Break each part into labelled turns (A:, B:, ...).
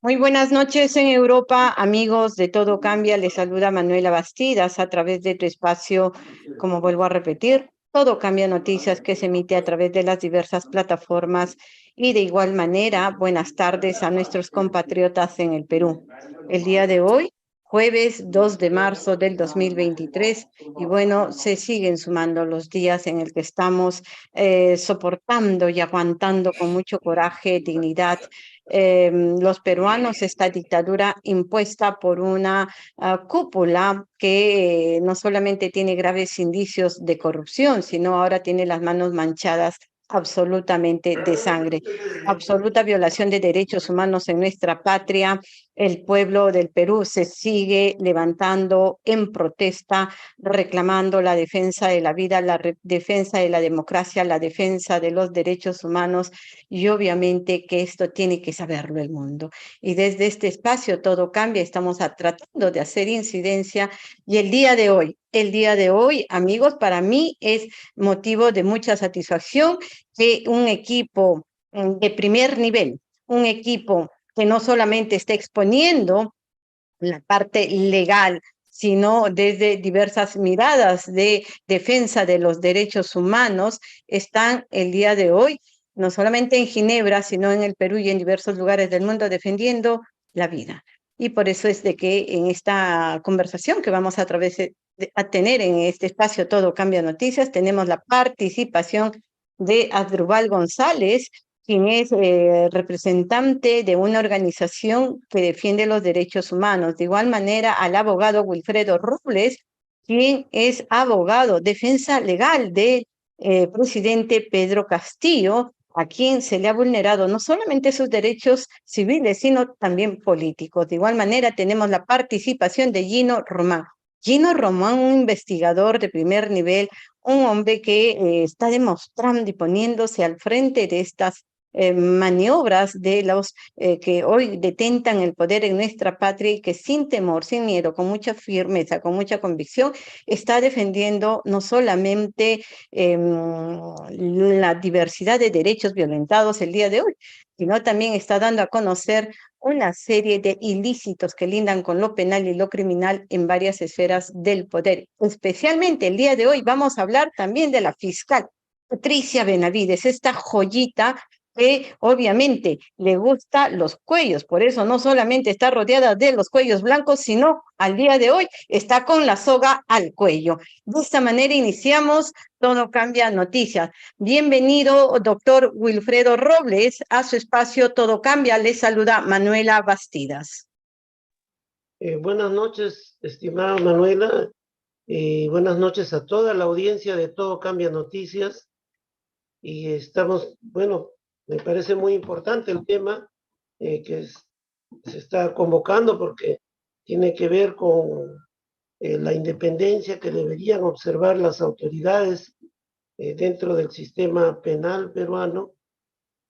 A: Muy buenas noches en Europa, amigos de Todo Cambia. Les saluda Manuela Bastidas a través de tu espacio, como vuelvo a repetir, Todo Cambia Noticias, que se emite a través de las diversas plataformas. Y de igual manera, buenas tardes a nuestros compatriotas en el Perú. El día de hoy, jueves 2 de marzo del 2023, y bueno, se siguen sumando los días en el que estamos soportando y aguantando con mucho coraje, dignidad, los peruanos, esta dictadura impuesta por una cúpula que no solamente tiene graves indicios de corrupción, sino ahora tiene las manos manchadas absolutamente de sangre, absoluta violación de derechos humanos en nuestra patria. El pueblo del Perú se sigue levantando en protesta, reclamando la defensa de la vida, la defensa de la democracia, la defensa de los derechos humanos, y obviamente que esto tiene que saberlo el mundo. Y desde este espacio Todo Cambia, estamos tratando de hacer incidencia, y el día de hoy, amigos, para mí es motivo de mucha satisfacción que un equipo de primer nivel, un equipo que no solamente está exponiendo la parte legal, sino desde diversas miradas de defensa de los derechos humanos, están el día de hoy, no solamente en Ginebra, sino en el Perú y en diversos lugares del mundo, defendiendo la vida. Y por eso es de que en esta conversación que vamos a tener en este espacio Todo Cambia Noticias, tenemos la participación de Asdrúbal González, quien es representante de una organización que defiende los derechos humanos. De igual manera, al abogado Wilfredo Robles, quien es abogado, defensa legal del presidente Pedro Castillo, a quien se le ha vulnerado no solamente sus derechos civiles, sino también políticos. De igual manera, tenemos la participación de Gino Román. Gino Román, un investigador de primer nivel, un hombre que está demostrando y poniéndose al frente de estas maniobras de los que hoy detentan el poder en nuestra patria, y que sin temor, sin miedo, con mucha firmeza, con mucha convicción, está defendiendo no solamente la diversidad de derechos violentados el día de hoy, sino también está dando a conocer una serie de ilícitos que lindan con lo penal y lo criminal en varias esferas del poder. Especialmente el día de hoy vamos a hablar también de la fiscal Patricia Benavides, esta joyita que obviamente le gusta los cuellos, por eso no solamente está rodeada de los cuellos blancos, sino al día de hoy está con la soga al cuello. De esta manera iniciamos Todo Cambia Noticias. Bienvenido, doctor Wilfredo Robles, a su espacio Todo Cambia. Les saluda Manuela Bastidas.
B: Buenas noches, estimada Manuela, y buenas noches a toda la audiencia de Todo Cambia Noticias. Y estamos, bueno, me parece muy importante el tema se está convocando, porque tiene que ver con la independencia que deberían observar las autoridades dentro del sistema penal peruano,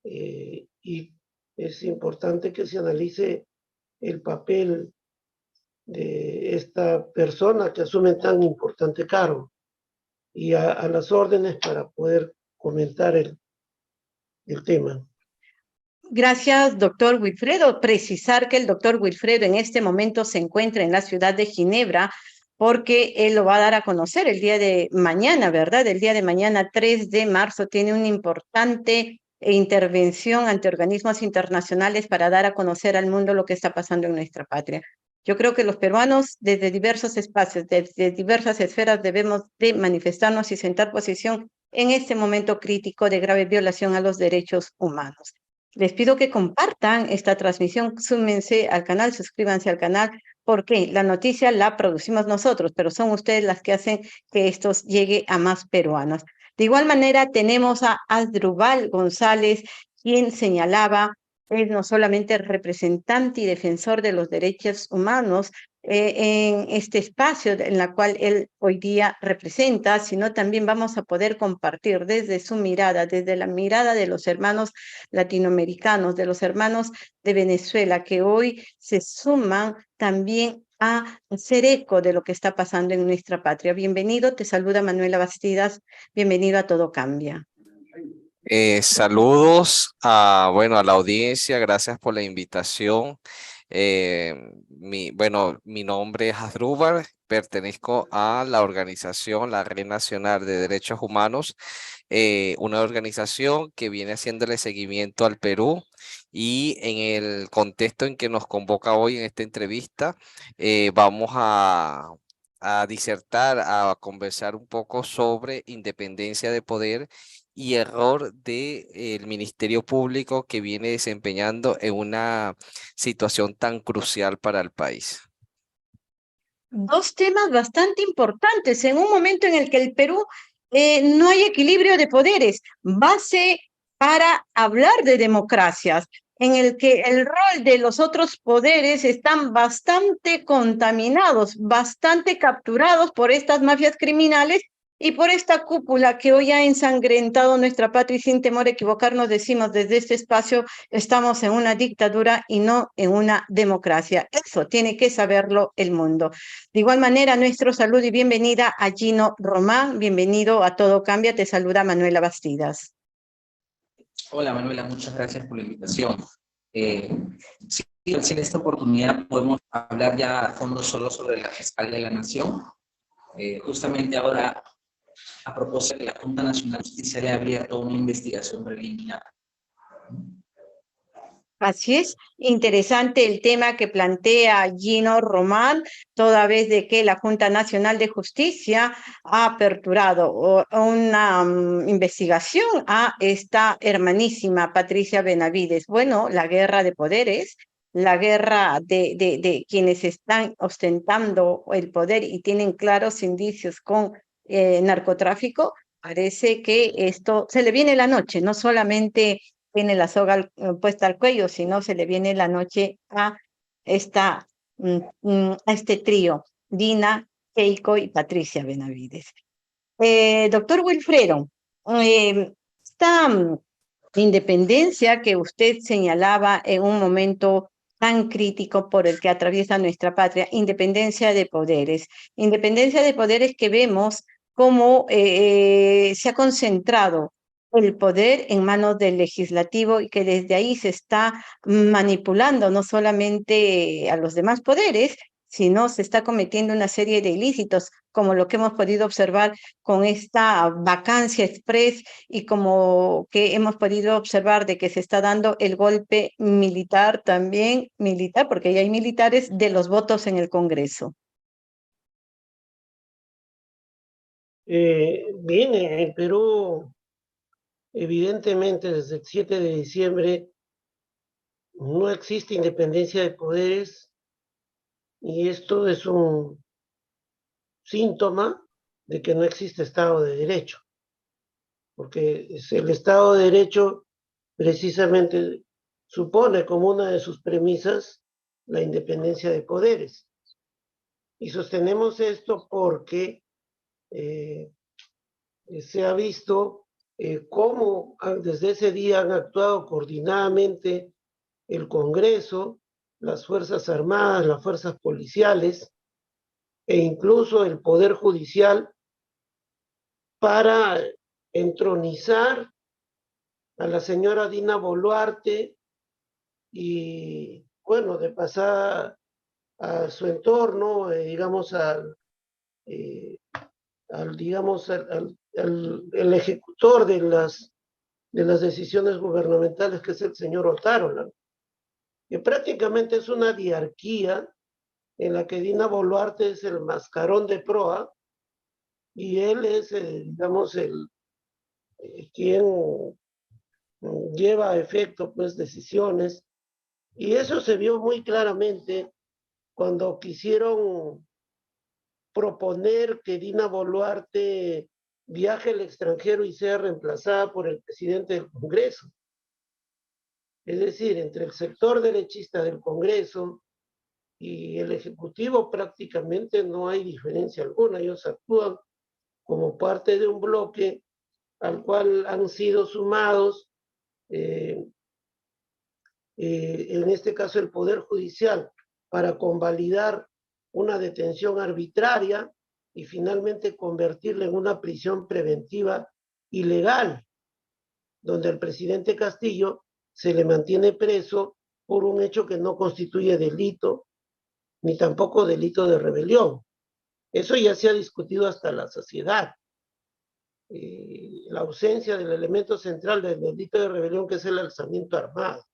B: y es importante que se analice el papel de esta persona que asume tan importante cargo, y a las órdenes para poder comentar el tema.
A: Gracias, doctor Wilfredo. Precisar que el doctor Wilfredo en este momento se encuentra en la ciudad de Ginebra, porque él lo va a dar a conocer el día de mañana, ¿verdad? El día de mañana, 3 de marzo, tiene una importante intervención ante organismos internacionales para dar a conocer al mundo lo que está pasando en nuestra patria. Yo creo que los peruanos, desde diversos espacios, desde diversas esferas, debemos de manifestarnos y sentar posición en este momento crítico de grave violación a los derechos humanos. Les pido que compartan esta transmisión, súmense al canal, suscríbanse al canal, porque la noticia la producimos nosotros, pero son ustedes las que hacen que esto llegue a más peruanos. De igual manera, tenemos a Asdrúbal González, quien señalaba, es no solamente representante y defensor de los derechos humanos en este espacio en la cual él hoy día representa, sino también vamos a poder compartir desde su mirada, desde la mirada de los hermanos latinoamericanos, de los hermanos de Venezuela, que hoy se suman también a hacer eco de lo que está pasando en nuestra patria. Bienvenido, te saluda Manuela Bastidas, bienvenido a Todo Cambia.
C: Saludos a, bueno, a la audiencia, gracias por la invitación. Mi nombre es Asdrúbal, pertenezco a la organización, la Red Nacional de Derechos Humanos, una organización que viene haciéndole seguimiento al Perú y en el contexto en que nos convoca hoy en esta entrevista, vamos a disertar, a conversar un poco sobre independencia de poder y error del Ministerio Público que viene desempeñando en una situación tan crucial para el país.
A: Dos temas bastante importantes en un momento en el que el Perú no hay equilibrio de poderes, base para hablar de democracias, en el que el rol de los otros poderes están bastante contaminados, bastante capturados por estas mafias criminales y por esta cúpula que hoy ha ensangrentado nuestra patria y sin temor a equivocarnos decimos desde este espacio estamos en una dictadura y no en una democracia. Eso tiene que saberlo el mundo. De igual manera, nuestro saludo y bienvenida a Gino Román. Bienvenido a Todo Cambia. Te saluda Manuela Bastidas.
D: Hola Manuela, muchas gracias por la invitación. Sí, en esta oportunidad podemos hablar ya a fondo solo sobre la Fiscalía de la Nación. Justamente ahora, a propósito de la Junta Nacional de Justicia, le ha abierto una investigación preliminar.
A: Así es, interesante el tema que plantea Gino Román, toda vez de que la Junta Nacional de Justicia ha aperturado una investigación a esta hermanísima Patricia Benavides. Bueno, la guerra de poderes, la guerra de quienes están ostentando el poder y tienen claros indicios con narcotráfico, parece que esto se le viene la noche, no solamente tiene la soga puesta al cuello, sino se le viene la noche a a este trío, Dina, Keiko y Patricia Benavides. Doctor Wilfredo, esta independencia que usted señalaba en un momento tan crítico por el que atraviesa nuestra patria, independencia de poderes que vemos cómo se ha concentrado el poder en manos del legislativo y que desde ahí se está manipulando no solamente a los demás poderes, sino se está cometiendo una serie de ilícitos, como lo que hemos podido observar con esta vacancia express y como que hemos podido observar de que se está dando el golpe militar también, militar, porque ya hay militares de los votos en el Congreso.
B: Bien, en Perú, evidentemente, desde el 7 de diciembre no existe independencia de poderes y esto es un síntoma de que no existe Estado de Derecho, porque el Estado de Derecho precisamente supone como una de sus premisas la independencia de poderes. Y sostenemos esto porque se ha visto cómo desde ese día han actuado coordinadamente el Congreso, las Fuerzas Armadas, las fuerzas policiales e incluso el Poder Judicial para entronizar a la señora Dina Boluarte y, bueno, de pasar a su entorno, digamos, el ejecutor de las decisiones gubernamentales, que es el señor Otárola, que prácticamente es una diarquía en la que Dina Boluarte es el mascarón de proa y él es, digamos, quien lleva a efecto pues decisiones, y eso se vio muy claramente cuando quisieron proponer que Dina Boluarte viaje al extranjero y sea reemplazada por el presidente del Congreso. Es decir, entre el sector derechista del Congreso y el Ejecutivo prácticamente no hay diferencia alguna. Ellos actúan como parte de un bloque al cual han sido sumados, en este caso el Poder Judicial, para convalidar una detención arbitraria y finalmente convertirla en una prisión preventiva ilegal, donde al presidente Castillo se le mantiene preso por un hecho que no constituye delito, ni tampoco delito de rebelión. Eso ya se ha discutido hasta la saciedad. La ausencia del elemento central del delito de rebelión, que es el alzamiento armado.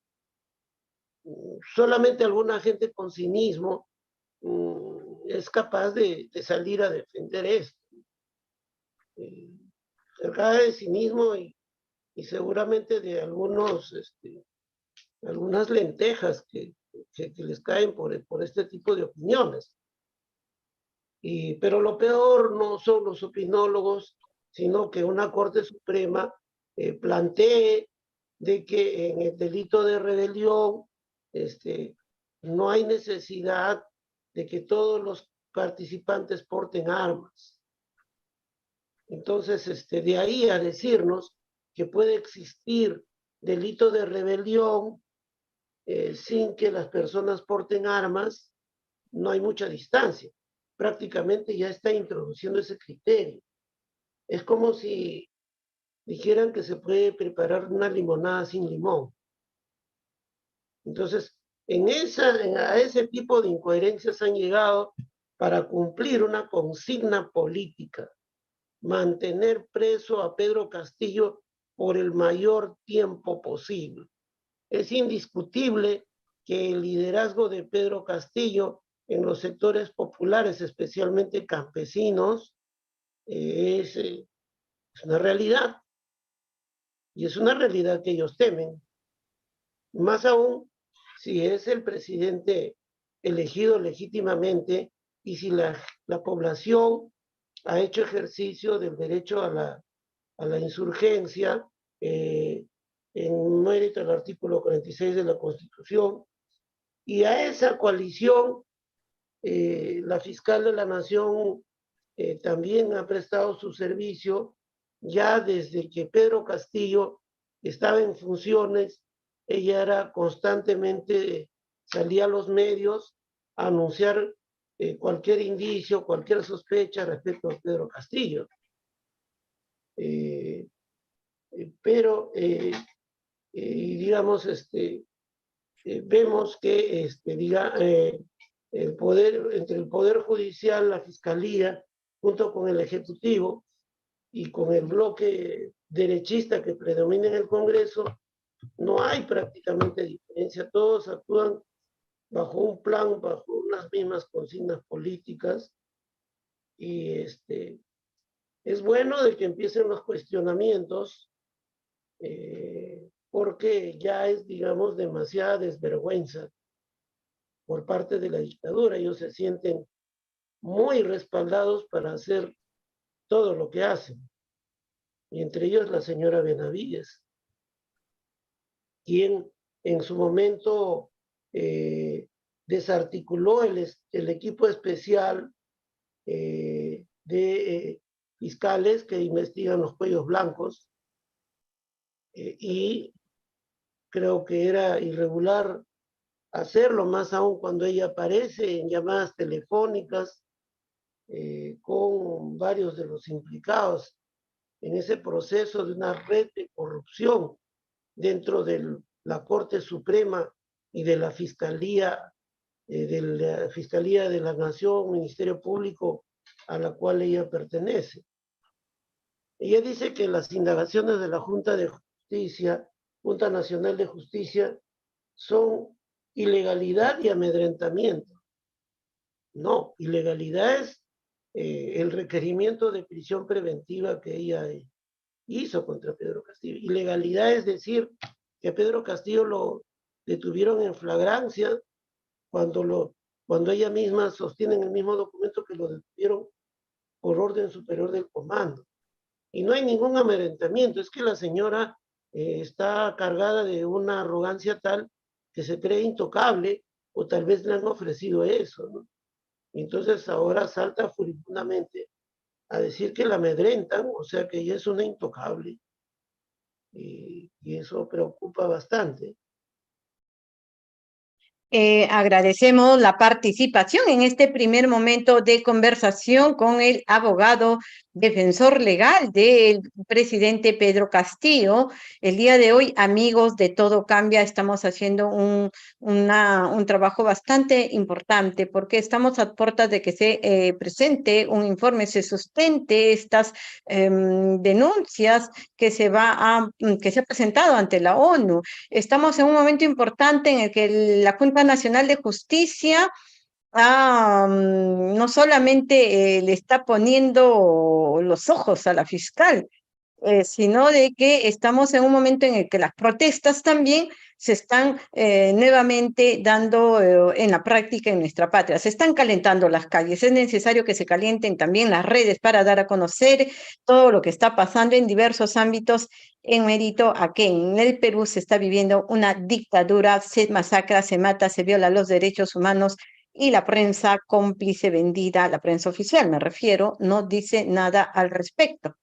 B: Solamente alguna gente con cinismo es capaz de salir a defender esto. Se cae de cinismo y seguramente de algunas lentejas que les caen por este tipo de opiniones. Pero lo peor no son los opinólogos, sino que una Corte Suprema plantee de que en el delito de rebelión no hay necesidad de que todos los participantes porten armas. Entonces, de ahí a decirnos que puede existir delito de rebelión sin que las personas porten armas, no hay mucha distancia. Prácticamente ya está introduciendo ese criterio. Es como si dijeran que se puede preparar una limonada sin limón. Entonces, a ese tipo de incoherencias han llegado para cumplir una consigna política, mantener preso a Pedro Castillo por el mayor tiempo posible. Es indiscutible que el liderazgo de Pedro Castillo en los sectores populares, especialmente campesinos, es una realidad. Y es una realidad que ellos temen. Más aún, si es el presidente elegido legítimamente y si la población ha hecho ejercicio del derecho a la insurgencia en mérito al artículo 46 de la Constitución, y a esa coalición la fiscal de la Nación también ha prestado su servicio ya desde que Pedro Castillo estaba en funciones. Ella era constantemente, salía a los medios a anunciar cualquier indicio, cualquier sospecha respecto a Pedro Castillo. Pero, digamos, vemos que entre el Poder Judicial, la Fiscalía, junto con el Ejecutivo y con el bloque derechista que predomina en el Congreso, no hay prácticamente diferencia. Todos actúan bajo un plan, bajo unas mismas consignas políticas, y es bueno de que empiecen los cuestionamientos, porque ya es, digamos, demasiada desvergüenza por parte de la dictadura. Ellos se sienten muy respaldados para hacer todo lo que hacen, y entre ellos la señora Benavides, quien en su momento desarticuló el equipo especial de fiscales que investigan los cuellos blancos, y creo que era irregular hacerlo, más aún cuando ella aparece en llamadas telefónicas con varios de los implicados en ese proceso de una red de corrupción dentro de la Corte Suprema y de la Fiscalía de la Nación, Ministerio Público, a la cual ella pertenece. Ella dice que las indagaciones de la Junta Nacional de Justicia, son ilegalidad y amedrentamiento. No, ilegalidad es el requerimiento de prisión preventiva que ella hizo contra Pedro Castillo. Ilegalidad es decir que Pedro Castillo lo detuvieron en flagrancia cuando ella misma sostiene en el mismo documento que lo detuvieron por orden superior del comando. Y no hay ningún amedrentamiento, es que la señora está cargada de una arrogancia tal que se cree intocable, o tal vez le han ofrecido eso, ¿no? Entonces ahora salta furibundamente a decir que la amedrentan, o sea que ella es una intocable, y eso preocupa bastante.
A: Agradecemos la participación en este primer momento de conversación con el abogado defensor legal del presidente Pedro Castillo. El día de hoy, amigos de Todo Cambia, estamos haciendo un trabajo bastante importante porque estamos a puertas de que se presente un informe, se sustente estas denuncias que se ha presentado ante la ONU. Estamos en un momento importante en el que la Junta Nacional de Justicia no solamente le está poniendo los ojos a la fiscal, sino de que estamos en un momento en el que las protestas también se están nuevamente dando en la práctica en nuestra patria. Se están calentando las calles. Es necesario que se calienten también las redes para dar a conocer todo lo que está pasando en diversos ámbitos en mérito a que en el Perú se está viviendo una dictadura, se masacra, se mata, se viola los derechos humanos y la prensa cómplice vendida, la prensa oficial me refiero, no dice nada al respecto.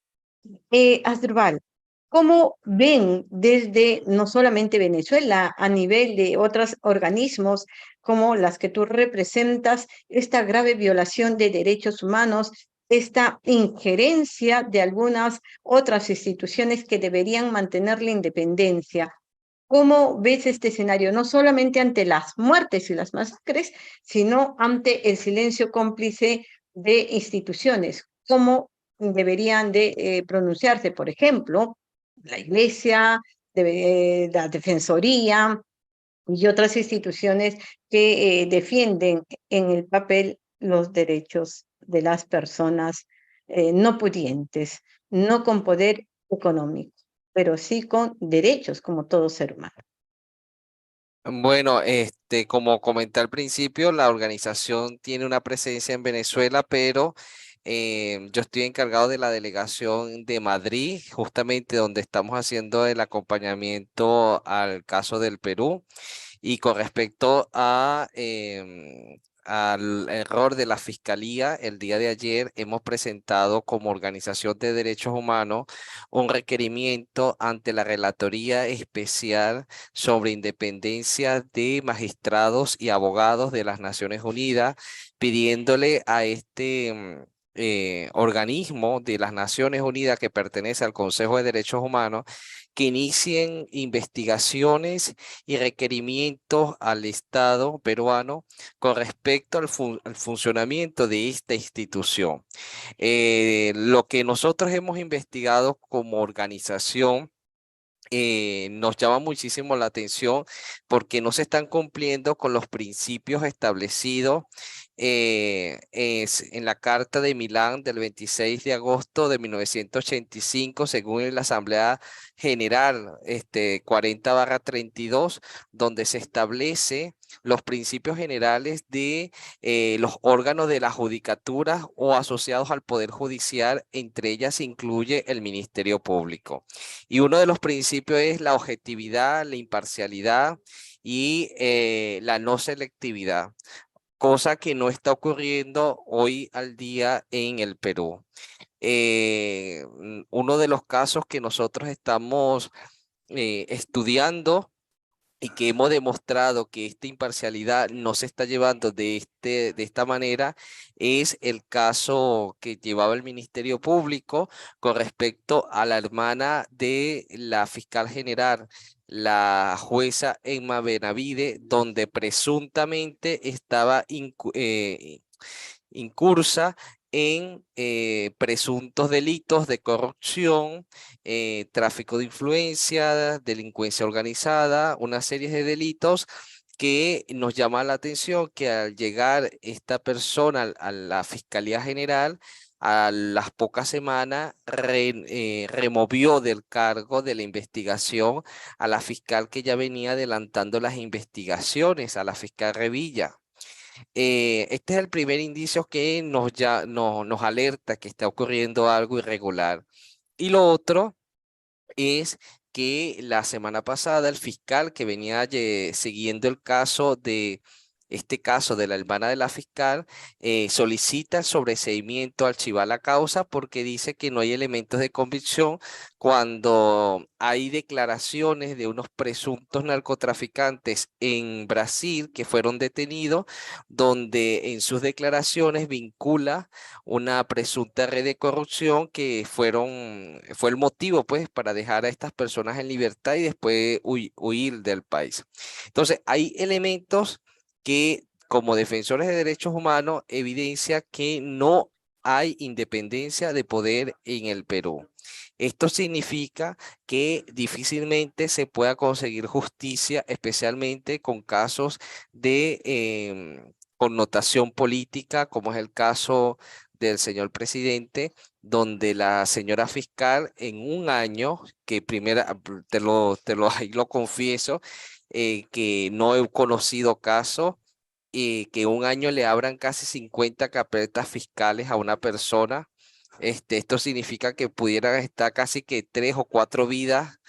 A: Asdrúbal, ¿cómo ven desde no solamente Venezuela, a nivel de otros organismos como las que tú representas, esta grave violación de derechos humanos, esta injerencia de algunas otras instituciones que deberían mantener la independencia? ¿Cómo ves este escenario, no solamente ante las muertes y las masacres, sino ante el silencio cómplice de instituciones? ¿Cómo deberían de pronunciarse, por ejemplo, la Iglesia, la Defensoría y otras instituciones que defienden en el papel los derechos de las personas no pudientes, no con poder económico, pero sí con derechos como todo ser humano?
C: Bueno, como comenté al principio, la organización tiene una presencia en Venezuela, pero yo estoy encargado de la delegación de Madrid, justamente donde estamos haciendo el acompañamiento al caso del Perú. Y con respecto al error de la Fiscalía, el día de ayer hemos presentado como organización de derechos humanos un requerimiento ante la Relatoría Especial sobre Independencia de Magistrados y Abogados de las Naciones Unidas, pidiéndole a este organismo de las Naciones Unidas que pertenece al Consejo de Derechos Humanos que inicien investigaciones y requerimientos al Estado peruano con respecto al funcionamiento de esta institución. Lo que nosotros hemos investigado como organización nos llama muchísimo la atención porque no se están cumpliendo con los principios establecidos en la Carta de Milán del 26 de agosto de 1985, según la Asamblea General 40/32, donde se establece los principios generales de los órganos de la judicatura o asociados al Poder Judicial, entre ellas se incluye el Ministerio Público. Y uno de los principios es la objetividad, la imparcialidad y la no selectividad, cosa que no está ocurriendo hoy al día en el Perú. Uno de los casos que nosotros estamos estudiando y que hemos demostrado que esta imparcialidad no se está llevando de esta manera, es el caso que llevaba el Ministerio Público con respecto a la hermana de la fiscal general, la jueza Emma Benavide, donde presuntamente estaba incursa en presuntos delitos de corrupción, tráfico de influencia, delincuencia organizada, una serie de delitos que nos llama la atención que al llegar esta persona a la Fiscalía General, a las pocas semanas removió del cargo de la investigación a la fiscal que ya venía adelantando las investigaciones, a la fiscal Revilla. Este es el primer indicio que nos alerta que está ocurriendo algo irregular. Y lo otro es que la semana pasada el fiscal que venía siguiendo el caso de este caso de la hermana de la fiscal, solicita el sobreseimiento, archivar la causa porque dice que no hay elementos de convicción cuando hay declaraciones de unos presuntos narcotraficantes en Brasil que fueron detenidos, donde en sus declaraciones vincula una presunta red de corrupción que fue el motivo pues para dejar a estas personas en libertad y después huir del país. Entonces, hay elementos que como defensores de derechos humanos evidencia que no hay independencia de poder en el Perú. Esto significa que difícilmente se pueda conseguir justicia, especialmente con casos de connotación política, como es el caso del señor presidente, donde la señora fiscal en un año, que primera, ahí lo confieso, que no he conocido caso, que un año le abran casi 50 carpetas fiscales a una persona. Esto significa que pudieran estar casi que 3 o 4 vidas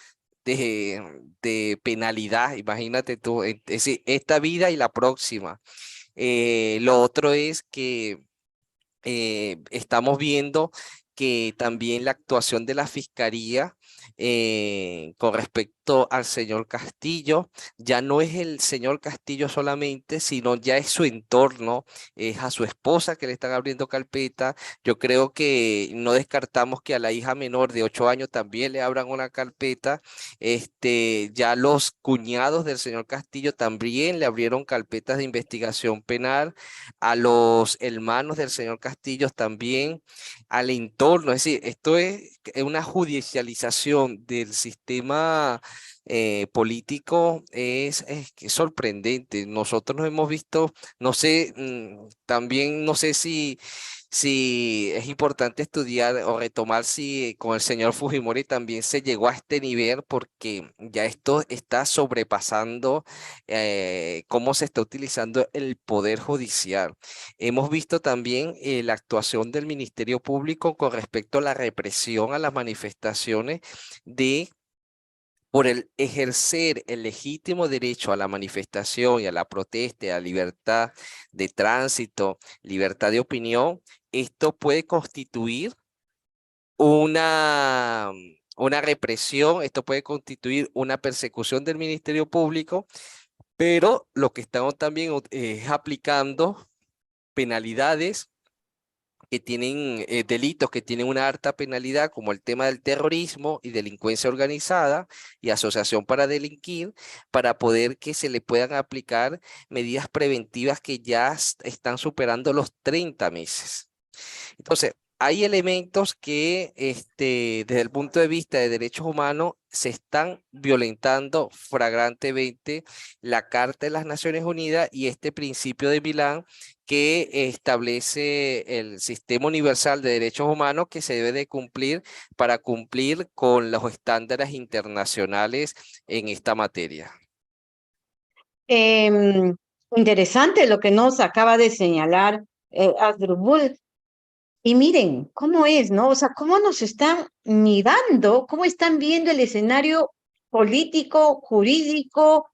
C: de penalidad, imagínate tú, es decir, esta vida y la próxima. Lo otro es que estamos viendo que también la actuación de la Fiscalía con respecto al señor Castillo, ya no es el señor Castillo solamente, sino ya es su entorno, es a su esposa que le están abriendo carpeta. Yo creo que no descartamos que a la hija menor de 8 años también le abran una carpeta. Ya los cuñados del señor Castillo también le abrieron carpetas de investigación penal, a los hermanos del señor Castillo también, al entorno. Es decir, esto es una judicialización del sistema político, que es sorprendente. Nosotros nos hemos visto, no sé, también no sé si es importante estudiar o retomar si con el señor Fujimori también se llegó a este nivel, porque ya esto está sobrepasando cómo se está utilizando el poder judicial. Hemos visto también la actuación del Ministerio Público con respecto a la represión a las manifestaciones por el ejercer el legítimo derecho a la manifestación y a la protesta, y a la libertad de tránsito, libertad de opinión. Esto puede constituir una represión, esto puede constituir una persecución del Ministerio Público, pero lo que estamos también es aplicando penalidades que tienen delitos que tienen una alta penalidad, como el tema del terrorismo y delincuencia organizada y asociación para delinquir, para poder que se le puedan aplicar medidas preventivas que ya están superando los 30 meses. Entonces, hay elementos que desde el punto de vista de derechos humanos se están violentando flagrantemente la Carta de las Naciones Unidas y este principio de Milán que establece el sistema universal de derechos humanos que se debe de cumplir para cumplir con los estándares internacionales en esta materia.
A: Interesante lo que nos acaba de señalar Asdrubal. Y miren cómo es, ¿no? O sea, cómo nos están mirando, cómo están viendo el escenario político, jurídico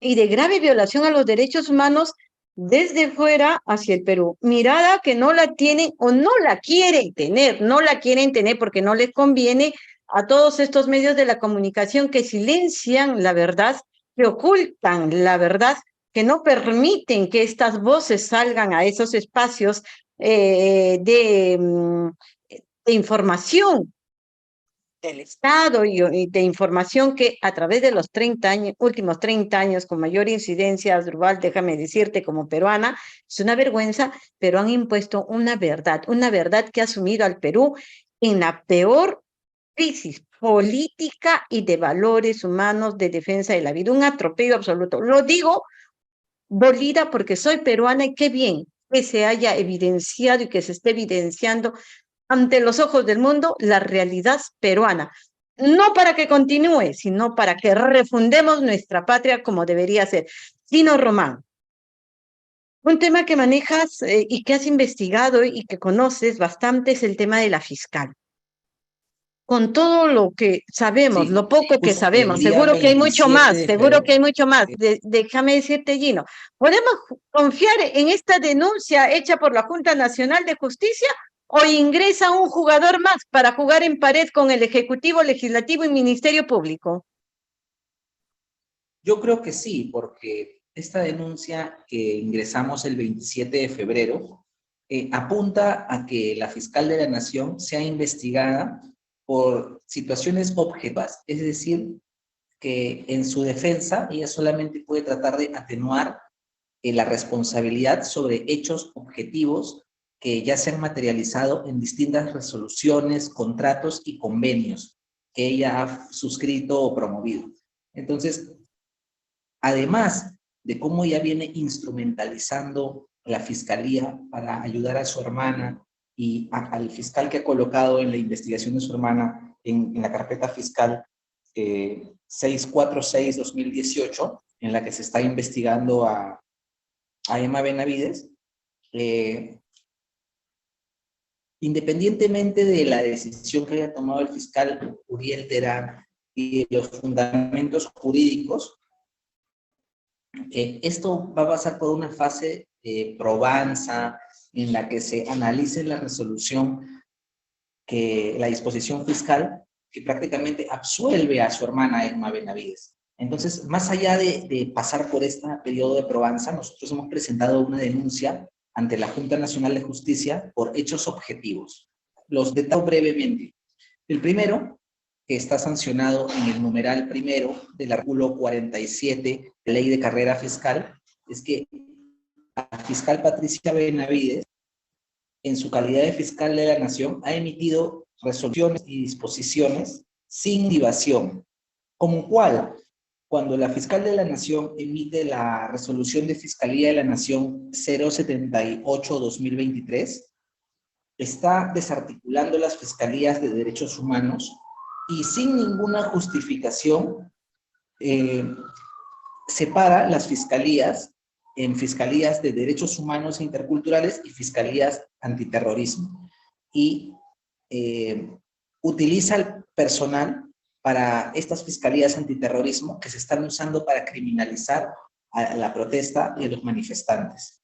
A: y de grave violación a los derechos humanos desde fuera hacia el Perú. Mirada que no la tienen o no la quieren tener porque no les conviene a todos estos medios de la comunicación que silencian la verdad, que ocultan la verdad, que no permiten que estas voces salgan a esos espacios de información del Estado y de información que a través de los últimos 30 años con mayor incidencia, Asdrubal, déjame decirte como peruana, es una vergüenza, pero han impuesto una verdad que ha sumido al Perú en la peor crisis política y de valores humanos de defensa de la vida, un atropello absoluto. Lo digo dolida porque soy peruana y qué bien que se haya evidenciado y que se esté evidenciando ante los ojos del mundo la realidad peruana. No para que continúe, sino para que refundemos nuestra patria como debería ser. Dino Román, un tema que manejas y que has investigado y que conoces bastante es el tema de la fiscal. con todo lo que sabemos,
D: Sí,
A: lo poco que
D: justo
A: sabemos,
D: el día
A: seguro que hay mucho
D: 27
A: más,
D: de
A: seguro que hay
D: febrero.
A: mucho más. Déjame decirte, Gino, ¿podemos confiar en esta denuncia hecha por la Junta Nacional de Justicia o ingresa un jugador más para jugar en pared con el Ejecutivo, Legislativo y Ministerio Público?
D: Yo creo que sí, porque esta denuncia que ingresamos el 27 de febrero apunta a que la fiscal de la Nación sea investigada por situaciones objetivas, es decir, que en su defensa ella solamente puede tratar de atenuar la responsabilidad sobre hechos objetivos que ya se han materializado en distintas resoluciones, contratos y convenios que ella ha suscrito o promovido. Entonces, además de cómo ella viene instrumentalizando la fiscalía para ayudar a su hermana y al fiscal que ha colocado en la investigación de su hermana en la carpeta fiscal 646-2018, en la que se está investigando a Emma Benavides, independientemente de la decisión que haya tomado el fiscal Uriel Terán y los fundamentos jurídicos, esto va a pasar por una fase de probanza en la que se analice la resolución, la disposición fiscal que prácticamente absuelve a su hermana Emma Benavides. Entonces, más allá de pasar por este periodo de probanza, nosotros hemos presentado una denuncia ante la Junta Nacional de Justicia por hechos objetivos. Los detallo brevemente. El primero, que está sancionado en el numeral primero del artículo 47 de Ley de Carrera Fiscal, es que la fiscal Patricia Benavides, en su calidad de fiscal de la Nación, ha emitido resoluciones y disposiciones sin motivación, como cual, cuando la fiscal de la Nación emite la resolución de Fiscalía de la Nación 078-2023, está desarticulando las fiscalías de derechos humanos y sin ninguna justificación separa las fiscalías en fiscalías de derechos humanos e interculturales y fiscalías antiterrorismo. Y utiliza el personal para estas fiscalías antiterrorismo que se están usando para criminalizar a la protesta de los manifestantes,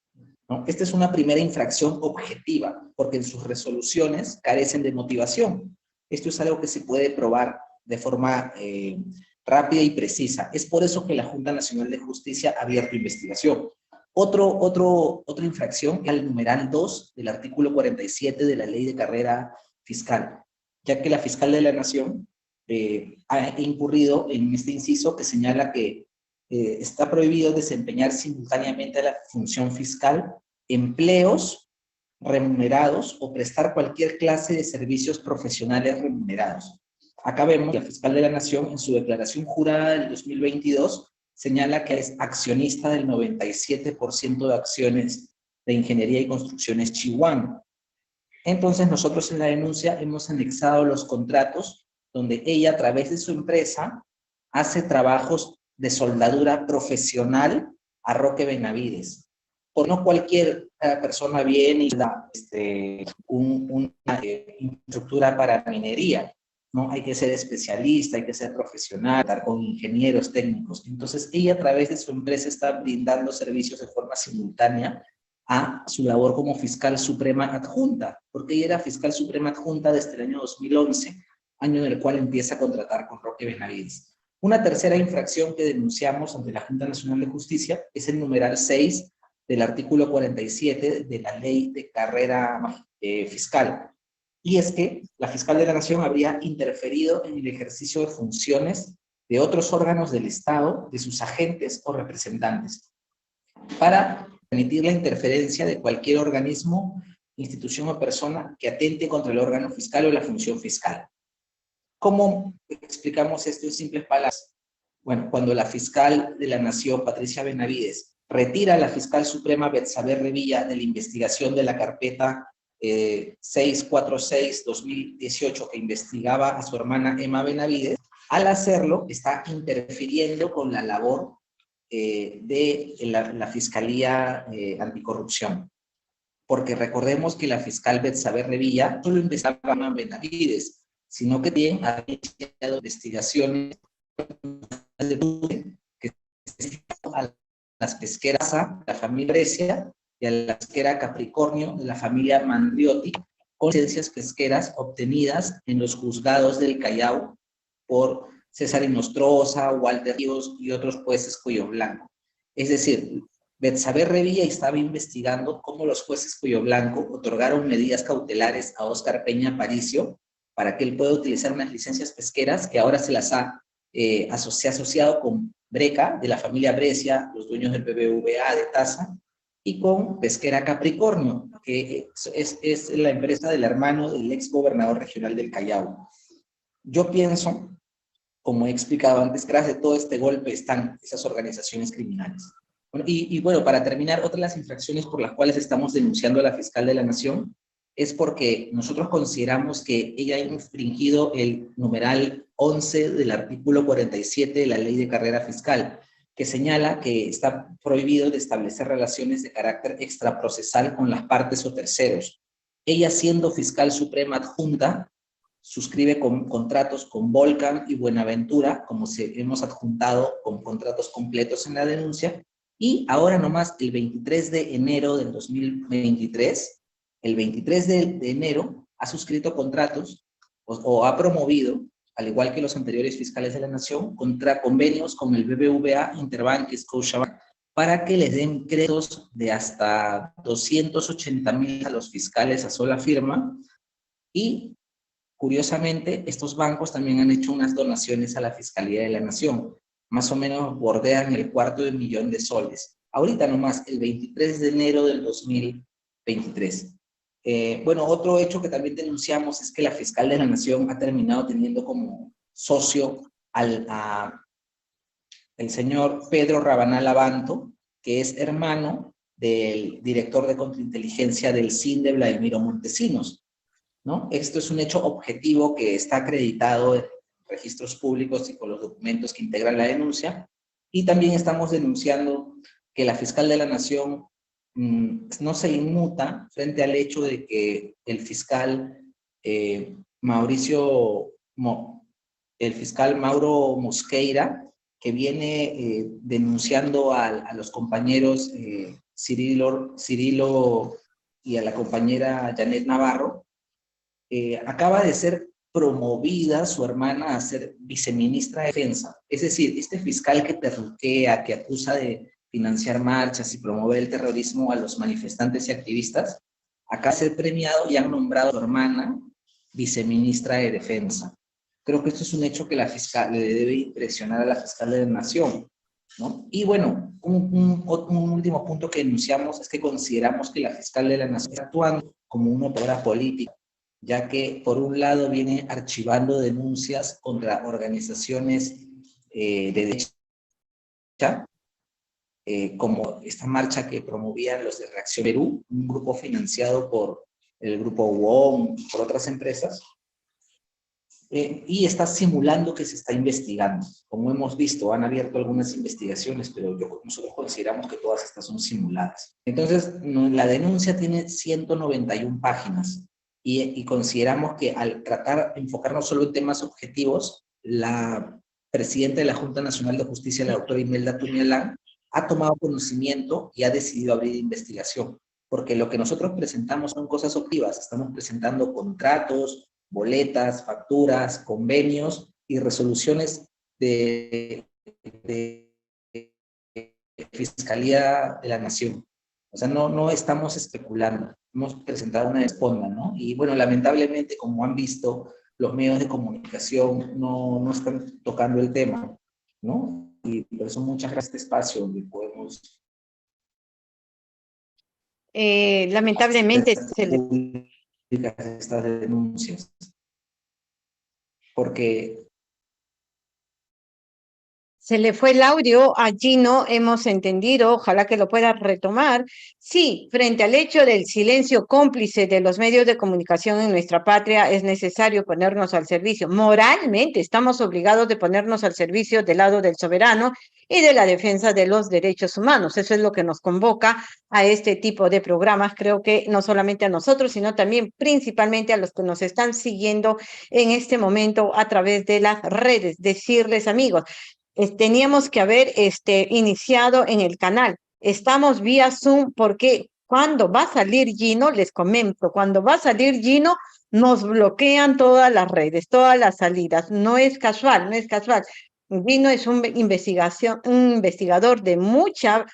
D: ¿no? Esta es una primera infracción objetiva, porque en sus resoluciones carecen de motivación. Esto es algo que se puede probar de forma rápida y precisa. Es por eso que la Junta Nacional de Justicia ha abierto investigación. Otra infracción es el numeral 2 del artículo 47 de la Ley de Carrera Fiscal, ya que la fiscal de la Nación ha incurrido en este inciso que señala que está prohibido desempeñar simultáneamente la función fiscal, empleos remunerados o prestar cualquier clase de servicios profesionales remunerados. Acá vemos que la fiscal de la Nación, en su declaración jurada del 2022, señala que es accionista del 97% de acciones de Ingeniería y Construcciones Chihuahua. Entonces nosotros en la denuncia hemos anexado los contratos donde ella, a través de su empresa, hace trabajos de soldadura profesional a Roque Benavides. Por no cualquier persona viene y da una infraestructura para minería, ¿no? Hay que ser especialista, hay que ser profesional, estar con ingenieros técnicos. Entonces ella, a través de su empresa, está brindando servicios de forma simultánea a su labor como fiscal suprema adjunta, porque ella era fiscal suprema adjunta desde el año 2011, año en el cual empieza a contratar con Roque Benavides. Una tercera infracción que denunciamos ante la Junta Nacional de Justicia es el numeral 6 del artículo 47 de la Ley de Carrera Fiscal. Y es que la fiscal de la Nación habría interferido en el ejercicio de funciones de otros órganos del Estado, de sus agentes o representantes, para permitir la interferencia de cualquier organismo, institución o persona que atente contra el órgano fiscal o la función fiscal. ¿Cómo explicamos esto en simples palabras? Bueno, cuando la fiscal de la Nación, Patricia Benavides, retira a la fiscal suprema Betsabe Revilla de la investigación de la carpeta 646-2018 que investigaba a su hermana Emma Benavides, al hacerlo está interfiriendo con la labor de la Fiscalía Anticorrupción. Porque recordemos que la fiscal Betsabe Revilla solo investigaba a Emma Benavides, sino que también ha iniciado investigaciones que se a las pesqueras A, la familia Brescia, y a la pesquera Capricornio, de la familia Mandriotti, con licencias pesqueras obtenidas en los juzgados del Callao por César Inostroza, Walter Ríos y otros jueces Cuello Blanco. Es decir, Betsabe Revilla estaba investigando cómo los jueces Cuello Blanco otorgaron medidas cautelares a Óscar Peña Aparicio para que él pueda utilizar unas licencias pesqueras que ahora se las ha asociado con Breca, de la familia Brescia, los dueños del BBVA de Taza, y con Pesquera Capricornio, que es la empresa del hermano del ex gobernador regional del Callao. Yo pienso, como he explicado antes, que tras de todo este golpe están esas organizaciones criminales. Bueno, bueno, para terminar, otra de las infracciones por las cuales estamos denunciando a la fiscal de la Nación es porque nosotros consideramos que ella ha infringido el numeral 11 del artículo 47 de la Ley de Carrera Fiscal, que señala que está prohibido de establecer relaciones de carácter extraprocesal con las partes o terceros. Ella, siendo fiscal suprema adjunta, suscribe contratos con Volcan y Buenaventura, como hemos adjuntado con contratos completos en la denuncia, y ahora nomás el 23 de enero del 2023, el 23 de enero ha suscrito contratos o ha promovido, al igual que los anteriores fiscales de la Nación, convenios con el BBVA, Interbank y Scotiabank para que les den créditos de hasta 280,000 a los fiscales a sola firma. Y curiosamente, estos bancos también han hecho unas donaciones a la Fiscalía de la Nación, más o menos bordean el $250,000 de soles. Ahorita nomás, el 23 de enero del 2023. Bueno, otro hecho que también denunciamos es que la fiscal de la Nación ha terminado teniendo como socio el señor Pedro Rabanal Abanto, que es hermano del director de contrainteligencia del CINDE, Vladimiro Montesinos, ¿no? Esto es un hecho objetivo que está acreditado en registros públicos y con los documentos que integran la denuncia. Y también estamos denunciando que la fiscal de la Nación no se inmuta frente al hecho de que el fiscal Mauro Mosqueira, que viene denunciando a los compañeros Cirilo y a la compañera Janet Navarro, acaba de ser promovida su hermana a ser viceministra de Defensa. Es decir, este fiscal que terruquea, que acusa de financiar marchas y promover el terrorismo a los manifestantes y activistas, acaba de ser premiado y han nombrado a su hermana viceministra de Defensa. Creo que esto es un hecho que la fiscal le debe impresionar a la fiscal de la Nación, ¿no? Y bueno, un último punto que denunciamos es que consideramos que la fiscal de la Nación está actuando como una operadora política, ya que por un lado viene archivando denuncias contra organizaciones de derecha, como esta marcha que promovían los de Reacción Perú, un grupo financiado por el grupo WOM, por otras empresas, y está simulando que se está investigando. Como hemos visto, han abierto algunas investigaciones, pero nosotros consideramos que todas estas son simuladas. Entonces, la denuncia tiene 191 páginas, y consideramos que al tratar de enfocarnos solo en temas objetivos, la presidenta de la Junta Nacional de Justicia, la doctora Imelda Tuñalán, ha tomado conocimiento y ha decidido abrir investigación, porque lo que nosotros presentamos son cosas objetivas. Estamos presentando contratos, boletas, facturas, convenios y resoluciones de Fiscalía de la Nación. O sea, no estamos especulando, hemos presentado una respuesta, ¿no? Y bueno, lamentablemente, como han visto, los medios de comunicación no están tocando el tema, ¿no? Y por eso muchas gracias a este espacio donde podemos...
A: lamentablemente
D: estas denuncias. Porque
A: Se le fue el audio, allí no hemos entendido, ojalá que lo pueda retomar. Sí, frente al hecho del silencio cómplice de los medios de comunicación en nuestra patria, es necesario ponernos al servicio. Moralmente estamos obligados de ponernos al servicio del lado del soberano y de la defensa de los derechos humanos. Eso es lo que nos convoca a este tipo de programas. Creo que no solamente a nosotros, sino también principalmente a los que nos están siguiendo en este momento a través de las redes. Decirles, amigos, teníamos que haber iniciado en el canal. Estamos vía Zoom porque cuando va a salir Gino, les comento, cuando va a salir Gino, nos bloquean todas las redes, todas las salidas. No es casual, no es casual. Gino es un investigador de mucha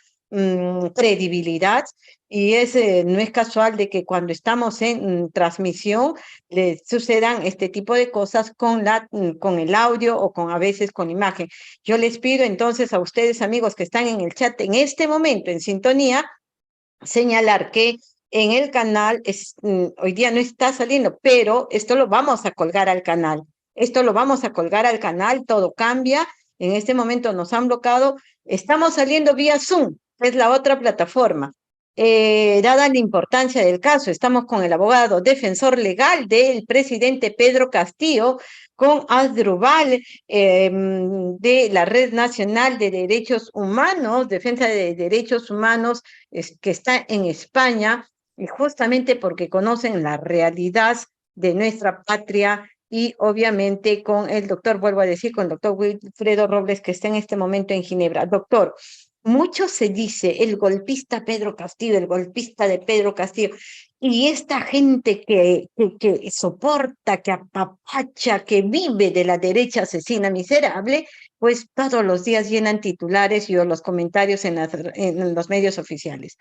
A: credibilidad y no es casual de que cuando estamos en transmisión le sucedan este tipo de cosas con el audio o a veces con imagen. Yo les pido entonces a ustedes, amigos que están en el chat en este momento en sintonía, señalar que en el canal hoy día no está saliendo, pero esto lo vamos a colgar al canal. Esto lo vamos a colgar al canal, todo cambia. En este momento nos han bloqueado. Estamos saliendo vía Zoom, es la otra plataforma. Dada la importancia del caso, estamos con el abogado defensor legal del presidente Pedro Castillo, con Asdrúbal de la Red Nacional de Derechos Humanos, Defensa de Derechos Humanos, que está en España, y justamente porque conocen la realidad de nuestra patria, y obviamente con el doctor, vuelvo a decir, con el doctor Wilfredo Robles, que está en este momento en Ginebra. Doctor, mucho se dice el golpista Pedro Castillo, el golpista de Pedro Castillo, y esta gente que soporta, que apapacha, que vive de la derecha asesina miserable, pues todos los días llenan titulares y los comentarios en los medios oficiales.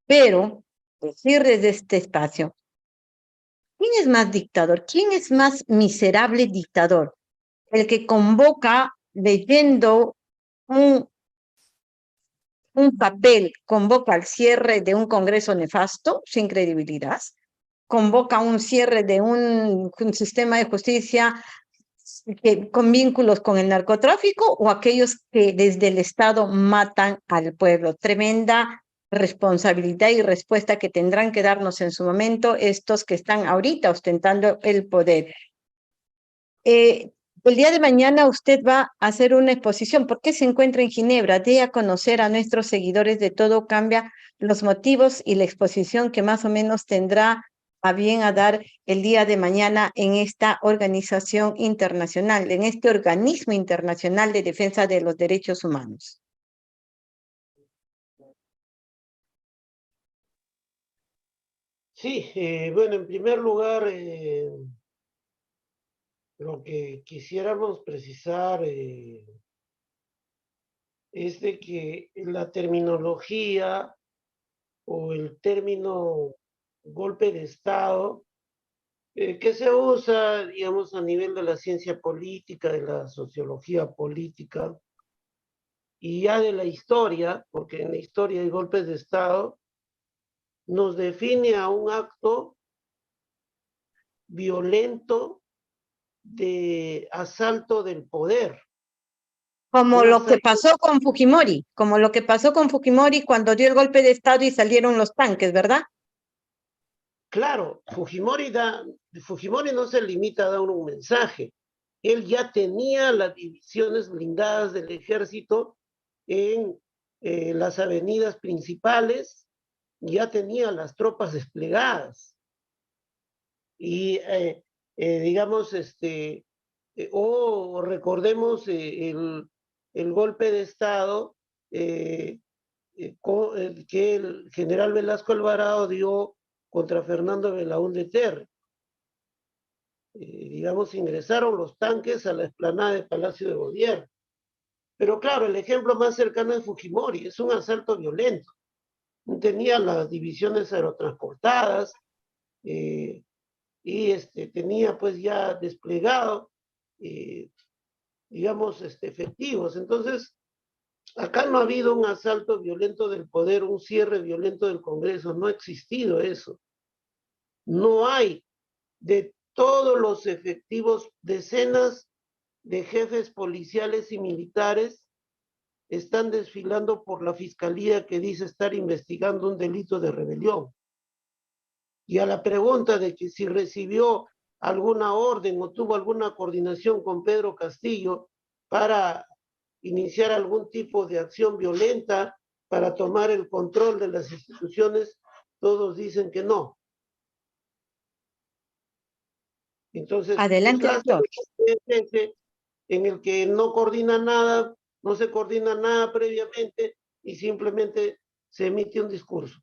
A: Pero decir desde este espacio, ¿quién es más dictador? ¿Quién es más miserable dictador? El que convoca leyendo un papel, convoca al cierre de un congreso nefasto, sin credibilidad, convoca un cierre de un sistema de justicia con vínculos con el narcotráfico, o aquellos que desde el Estado matan al pueblo. Tremenda responsabilidad y respuesta que tendrán que darnos en su momento estos que están ahorita ostentando el poder. El día de mañana usted va a hacer una exposición. ¿Por qué se encuentra en Ginebra? Dé a conocer a nuestros seguidores de Todo Cambia los motivos y la exposición que más o menos tendrá a bien a dar el día de mañana en esta organización internacional, en este organismo internacional de defensa de los derechos humanos.
B: Sí, bueno, en primer lugar, lo que quisiéramos precisar es de que la terminología o el término golpe de Estado que se usa, digamos, a nivel de la ciencia política, de la sociología política y ya de la historia, porque en la historia hay golpes de Estado, nos define a un acto violento de asalto del poder.
A: Como lo que pasó con Fujimori, como lo que pasó con Fujimori cuando dio el golpe de Estado y salieron los tanques, ¿verdad?
B: Claro, Fujimori no se limita a dar un mensaje. Él ya tenía las divisiones blindadas del ejército en las avenidas principales, ya tenía las tropas desplegadas. Y digamos, o recordemos el golpe de Estado que el general Velasco Alvarado dio contra Fernando Belaúnde Terry. Digamos, ingresaron los tanques a la explanada del Palacio de Gobierno. Pero claro, el ejemplo más cercano es Fujimori, es un asalto violento. Tenía las divisiones aerotransportadas y tenía pues ya desplegado, digamos, efectivos. Entonces, acá no ha habido un asalto violento del poder, un cierre violento del Congreso, no ha existido eso. No hay de todos los efectivos, decenas de jefes policiales y militares están desfilando por la fiscalía que dice estar investigando un delito de rebelión. Y a la pregunta de que si recibió alguna orden o tuvo alguna coordinación con Pedro Castillo para iniciar algún tipo de acción violenta, para tomar el control de las instituciones, todos dicen que no. Entonces,
A: Adelante, doctor.
B: En el que no coordina nada, no se coordina nada previamente y simplemente se emite un discurso.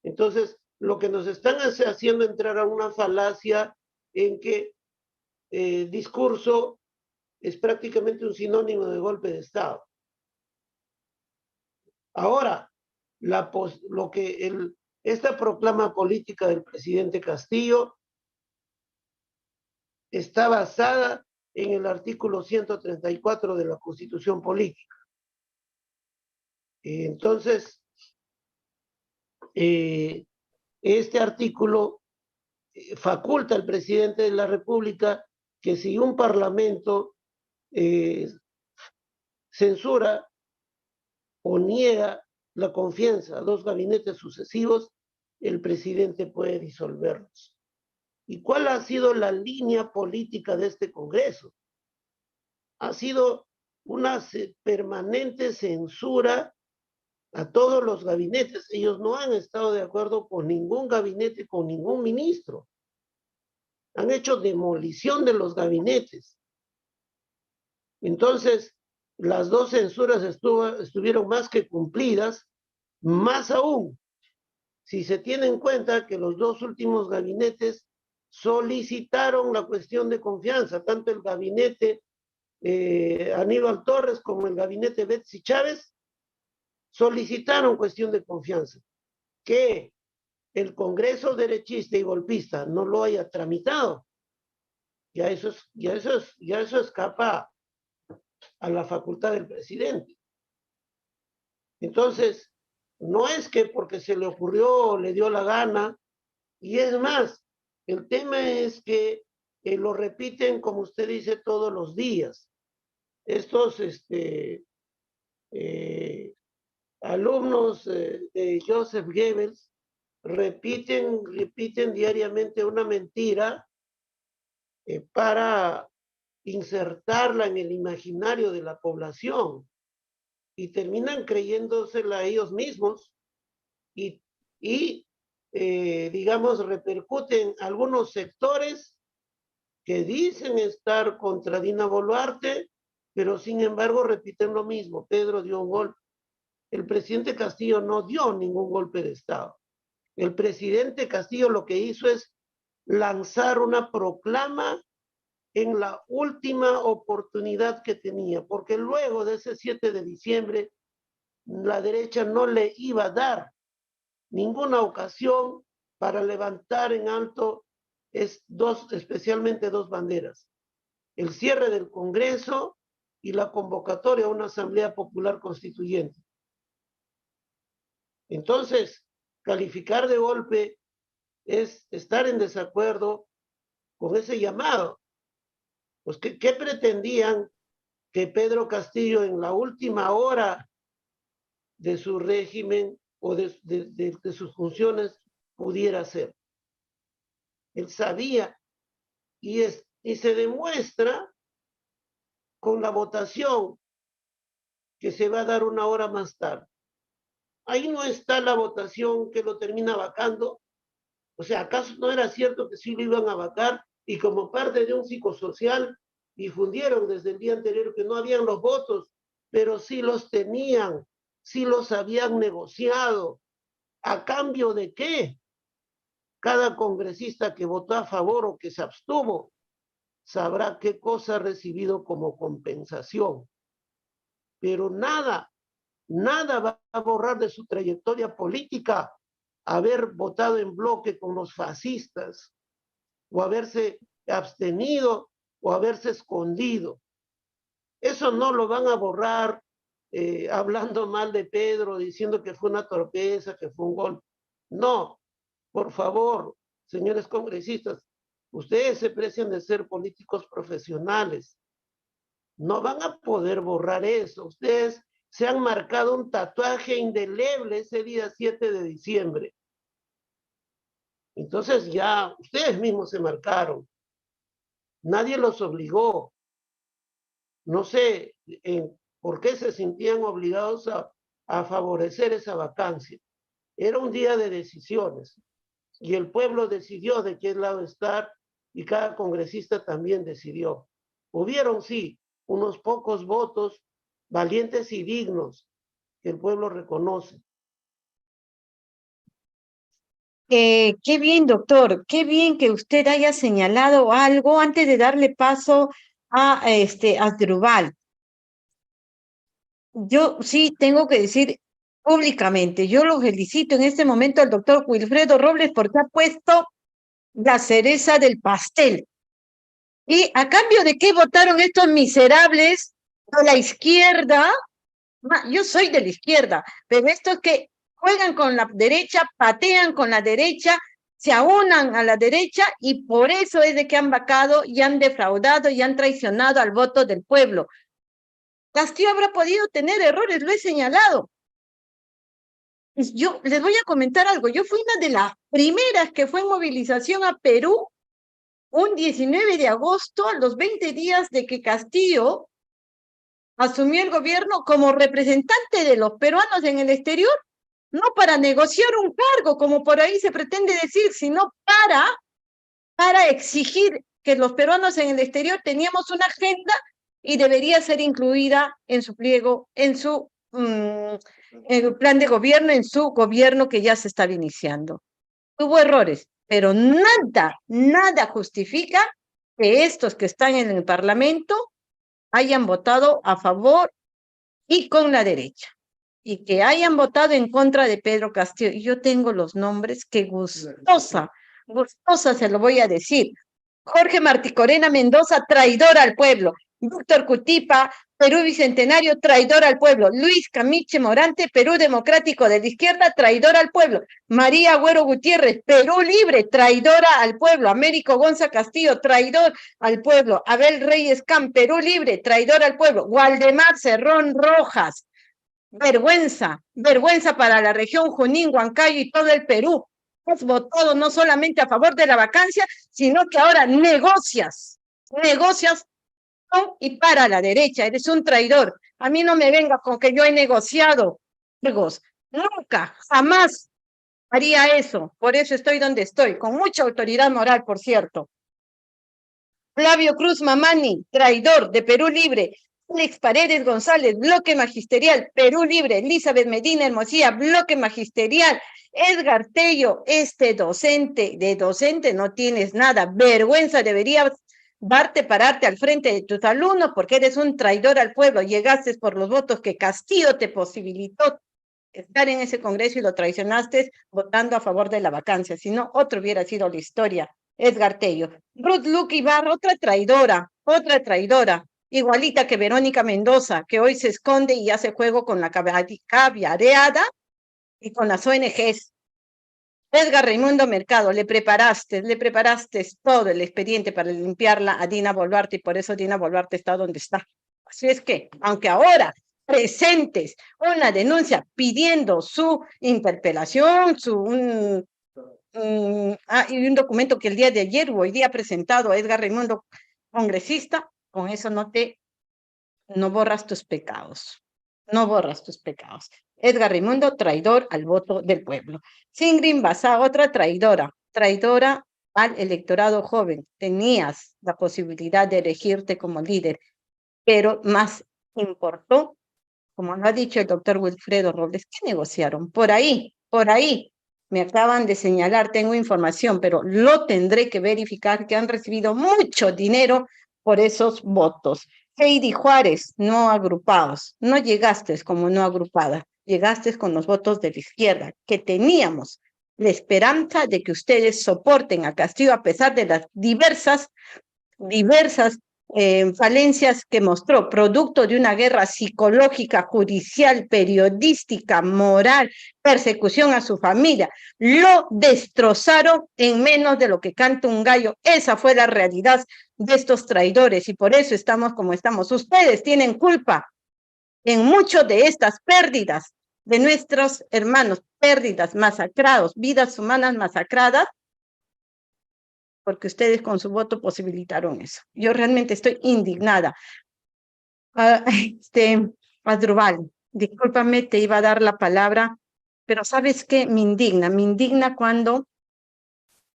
B: Entonces, lo que nos están haciendo entrar a una falacia en que discurso es prácticamente un sinónimo de golpe de Estado. Ahora, esta proclama política del presidente Castillo está basada en el artículo 134 de la Constitución Política. Entonces, este artículo faculta al presidente de la República que si un parlamento censura o niega la confianza a dos gabinetes sucesivos, el presidente puede disolverlos. ¿Y cuál ha sido la línea política de este Congreso? Ha sido una permanente censura a todos los gabinetes. Ellos no han estado de acuerdo con ningún gabinete, con ningún ministro. Han hecho demolición de los gabinetes. Entonces, las dos censuras estuvieron más que cumplidas, más aún, si se tiene en cuenta que los dos últimos gabinetes solicitaron la cuestión de confianza, tanto el gabinete Aníbal Torres como el gabinete Betsy Chávez solicitaron cuestión de confianza. Que el Congreso derechista y golpista no lo haya tramitado, ya eso escapa a la facultad del presidente. Entonces, no es que porque se le ocurrió o le dio la gana, y es más, el tema es que lo repiten, como usted dice, todos los días. Estos alumnos de Joseph Goebbels repiten diariamente una mentira para insertarla en el imaginario de la población y terminan creyéndosela a ellos mismos y digamos, repercuten algunos sectores que dicen estar contra Dina Boluarte, pero sin embargo repiten lo mismo. Pedro dio un golpe. El presidente Castillo no dio ningún golpe de Estado. El presidente Castillo lo que hizo es lanzar una proclama en la última oportunidad que tenía, porque luego de ese 7 de diciembre, la derecha no le iba a dar ninguna ocasión para levantar en alto especialmente dos banderas: el cierre del Congreso y la convocatoria a una Asamblea Popular Constituyente. Entonces, calificar de golpe es estar en desacuerdo con ese llamado. Pues, ¿qué pretendían que Pedro Castillo en la última hora de su régimen o de sus funciones pudiera hacer? Él sabía, y se demuestra con la votación que se va a dar una hora más tarde. Ahí no está la votación que lo termina vacando. O sea, ¿acaso no era cierto que sí lo iban a vacar y como parte de un psicosocial difundieron desde el día anterior que no habían los votos, pero sí los tenían, sí los habían negociado? ¿A cambio de qué? Cada congresista que votó a favor o que se abstuvo sabrá qué cosa ha recibido como compensación. Pero nada va a borrar de su trayectoria política haber votado en bloque con los fascistas, o haberse abstenido, o haberse escondido. Eso no lo van a borrar hablando mal de Pedro, diciendo que fue una torpeza, que fue un golpe. No, por favor, señores congresistas, ustedes se precian de ser políticos profesionales. No van a poder borrar eso. Ustedes se han marcado un tatuaje indeleble ese día 7 de diciembre. Entonces ya ustedes mismos se marcaron. Nadie los obligó. No sé por qué se sentían obligados a favorecer esa vacancia. Era un día de decisiones y el pueblo decidió de qué lado estar y cada congresista también decidió. Hubieron, sí, unos pocos votos valientes y dignos que el pueblo reconoce.
A: Qué bien, doctor, qué bien que usted haya señalado algo antes de darle paso a Asdrúbal. Yo sí tengo que decir públicamente, yo lo felicito en este momento al doctor Wilfredo Robles porque ha puesto la cereza del pastel. ¿Y a cambio de qué votaron estos miserables de la izquierda? Yo soy de la izquierda, pero estos que juegan con la derecha, patean con la derecha, se aunan a la derecha y por eso es de que han vacado y han defraudado y han traicionado al voto del pueblo. Castillo habrá podido tener errores, lo he señalado. Yo les voy a comentar algo. Yo fui una de las primeras que fue en movilización a Perú un 19 de agosto, a los 20 días de que Castillo asumió el gobierno como representante de los peruanos en el exterior, no para negociar un cargo, como por ahí se pretende decir, sino para exigir que los peruanos en el exterior teníamos una agenda y debería ser incluida en su pliego, en su plan de gobierno, en su gobierno que ya se estaba iniciando. Hubo errores, pero nada justifica que estos que están en el Parlamento hayan votado a favor y con la derecha, y que hayan votado en contra de Pedro Castillo. Y yo tengo los nombres, que gustosa se lo voy a decir. Jorge Marticorena Mendoza, traidor al pueblo. Víctor Cutipa, Perú Bicentenario, traidor al pueblo. Luis Camiche Morante, Perú Democrático de la Izquierda, traidor al pueblo. María Agüero Gutiérrez, Perú Libre, traidora al pueblo. Américo Gonza Castillo, traidor al pueblo. Abel Reyes Camp, Perú Libre, traidor al pueblo. Waldemar Cerrón Rojas, vergüenza para la región Junín, Huancayo y todo el Perú. Has votado no solamente a favor de la vacancia, sino que ahora negocias con y para la derecha. Eres un traidor. A mí no me venga con que yo he negociado. Nunca, jamás haría eso. Por eso estoy donde estoy, con mucha autoridad moral, por cierto. Flavio Cruz Mamani, traidor de Perú Libre. Alex Paredes González, bloque magisterial, Perú Libre. Elizabeth Medina Hermosilla, bloque magisterial. Edgar Tello, de docente no tienes nada. Vergüenza deberías pararte al frente de tus alumnos porque eres un traidor al pueblo. Llegaste por los votos que Castillo te posibilitó estar en ese congreso y lo traicionaste votando a favor de la vacancia. Si no, otro hubiera sido la historia. Edgar Tello. Ruth Luque Ibarra, otra traidora, igualita que Verónica Mendoza, que hoy se esconde y hace juego con la caviareada y con las ONGs. Edgar Raimundo Mercado, le preparaste todo el expediente para limpiarla a Dina Boluarte y por eso Dina Boluarte está donde está. Así es que, aunque ahora presentes una denuncia pidiendo su interpelación, y un documento que el día de ayer o hoy día presentado a Edgar Raimundo, congresista, con eso no borras tus pecados. No borras tus pecados. Edgar Raimundo, traidor al voto del pueblo. Singrin Basá, otra traidora al electorado joven. Tenías la posibilidad de elegirte como líder, pero más importó, como lo ha dicho el doctor Wilfredo Robles, ¿qué negociaron? Por ahí, me acaban de señalar, tengo información, pero lo tendré que verificar, que han recibido mucho dinero por esos votos. Heidi Juárez, no agrupados, no llegaste como no agrupada, llegaste con los votos de la izquierda, que teníamos la esperanza de que ustedes soporten a Castillo a pesar de las diversas falencias que mostró, producto de una guerra psicológica, judicial, periodística, moral, persecución a su familia. Lo destrozaron en menos de lo que canta un gallo. Esa fue la realidad de estos traidores y por eso estamos como estamos. Ustedes tienen culpa en muchas de estas pérdidas de nuestros hermanos, pérdidas, masacrados, vidas humanas masacradas, porque ustedes con su voto posibilitaron eso. Yo realmente estoy indignada. Asdrúbal, discúlpame, te iba a dar la palabra, pero ¿sabes qué? Me indigna cuando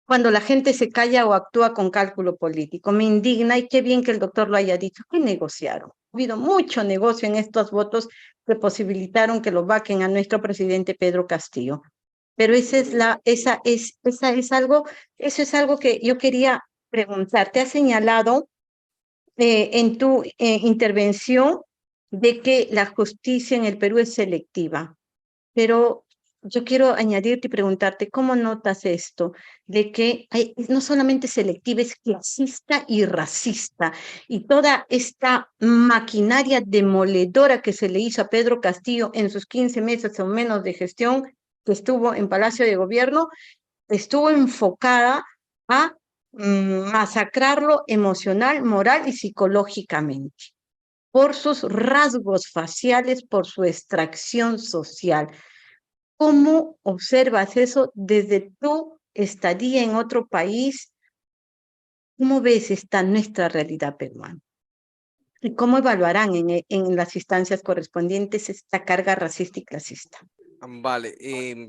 A: la gente se calla o actúa con cálculo político. Me indigna, y qué bien que el doctor lo haya dicho, que negociaron. Ha habido mucho negocio en estos votos que posibilitaron que lo vaquen a nuestro presidente Pedro Castillo. Pero eso es algo que yo quería preguntar. Te has señalado en tu intervención de que la justicia en el Perú es selectiva, pero yo quiero añadirte y preguntarte, ¿cómo notas esto? De que no solamente selectiva, es clasista y racista, y toda esta maquinaria demoledora que se le hizo a Pedro Castillo en sus 15 meses o menos de gestión que estuvo en Palacio de Gobierno, estuvo enfocada a masacrarlo emocional, moral y psicológicamente, por sus rasgos faciales, por su extracción social. ¿Cómo observas eso desde tu estadía en otro país? ¿Cómo ves esta nuestra realidad peruana? ¿Y cómo evaluarán en las instancias correspondientes esta carga racista y clasista?
C: Vale,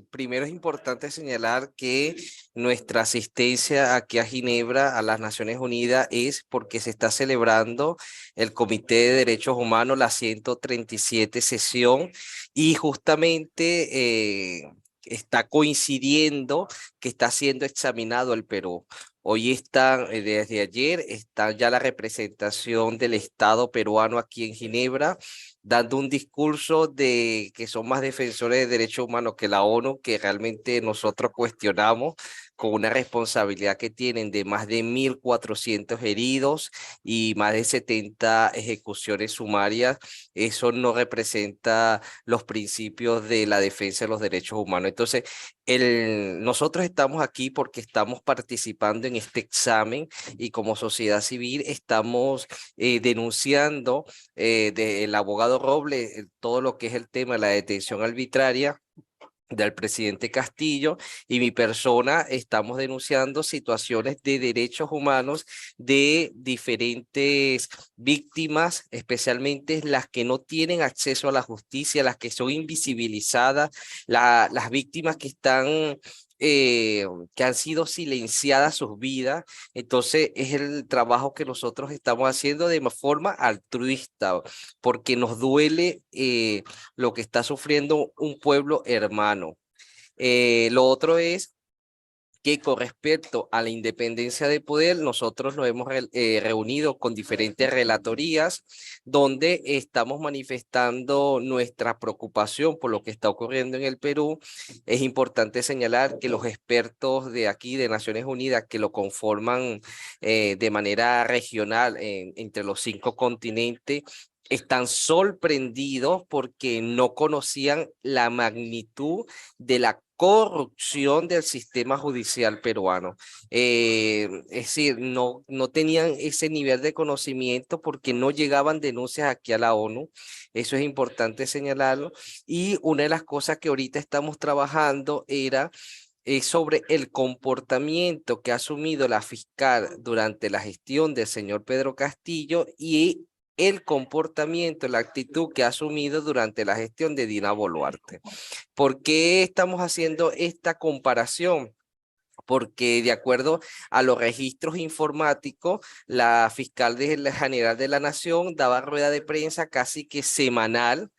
C: primero es importante señalar que nuestra asistencia aquí a Ginebra, a las Naciones Unidas, es porque se está celebrando el Comité de Derechos Humanos, la 137 sesión, y justamente está coincidiendo que está siendo examinado el Perú. Hoy está, desde ayer, está ya la representación del Estado peruano aquí en Ginebra, dando un discurso de que son más defensores de derechos humanos que la ONU, que realmente nosotros cuestionamos, con una responsabilidad que tienen de más de 1.400 heridos y más de 70 ejecuciones sumarias. Eso no representa los principios de la defensa de los derechos humanos. Entonces, nosotros estamos aquí porque estamos participando en este examen, y como sociedad civil estamos denunciando del abogado Robles todo lo que es el tema de la detención arbitraria del presidente Castillo, y mi persona estamos denunciando situaciones de derechos humanos de diferentes víctimas, especialmente las que no tienen acceso a la justicia, las que son invisibilizadas, las víctimas que están que han sido silenciadas sus vidas. Entonces es el trabajo que nosotros estamos haciendo de forma altruista, porque nos duele lo que está sufriendo un pueblo hermano. Lo otro es que con respecto a la independencia de poder, nosotros nos hemos reunido con diferentes relatorías donde estamos manifestando nuestra preocupación por lo que está ocurriendo en el Perú. Es importante señalar que los expertos de aquí, de Naciones Unidas, que lo conforman de manera regional entre los 5 continentes, están sorprendidos porque no conocían la magnitud de la corrupción del sistema judicial peruano. Es decir, no tenían ese nivel de conocimiento porque no llegaban denuncias aquí a la ONU. Eso es importante señalarlo. Y una de las cosas que ahorita estamos trabajando era sobre el comportamiento que ha asumido la fiscal durante la gestión del señor Pedro Castillo y el comportamiento, la actitud que ha asumido durante la gestión de Dina Boluarte. ¿Por qué estamos haciendo esta comparación? Porque de acuerdo a los registros informáticos, la fiscal general de la Nación daba rueda de prensa casi que semanal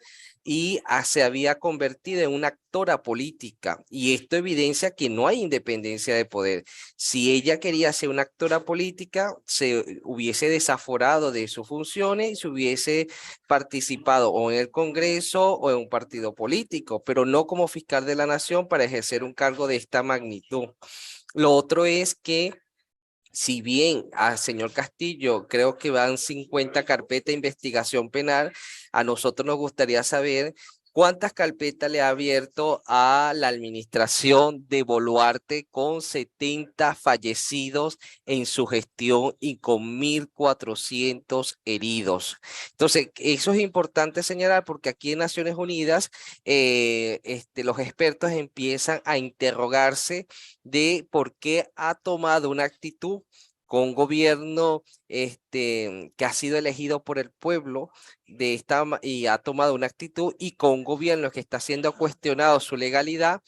C: y se había convertido en una actora política, y esto evidencia que no hay independencia de poder. Si ella quería ser una actora política, se hubiese desaforado de sus funciones y se hubiese participado o en el Congreso o en un partido político, pero no como fiscal de la Nación para ejercer un cargo de esta magnitud. Lo otro es que si bien al señor Castillo creo que van 50 carpetas de investigación penal, a nosotros nos gustaría saber ¿Cuántas carpetas le ha abierto a la administración de Boluarte con 70 fallecidos en su gestión y con 1.400 heridos? Entonces, eso es importante señalar porque aquí en Naciones Unidas los expertos empiezan a interrogarse de por qué ha tomado una actitud con un gobierno que ha sido elegido por el pueblo y ha tomado una actitud, y con un gobierno que está siendo cuestionado su legalidad,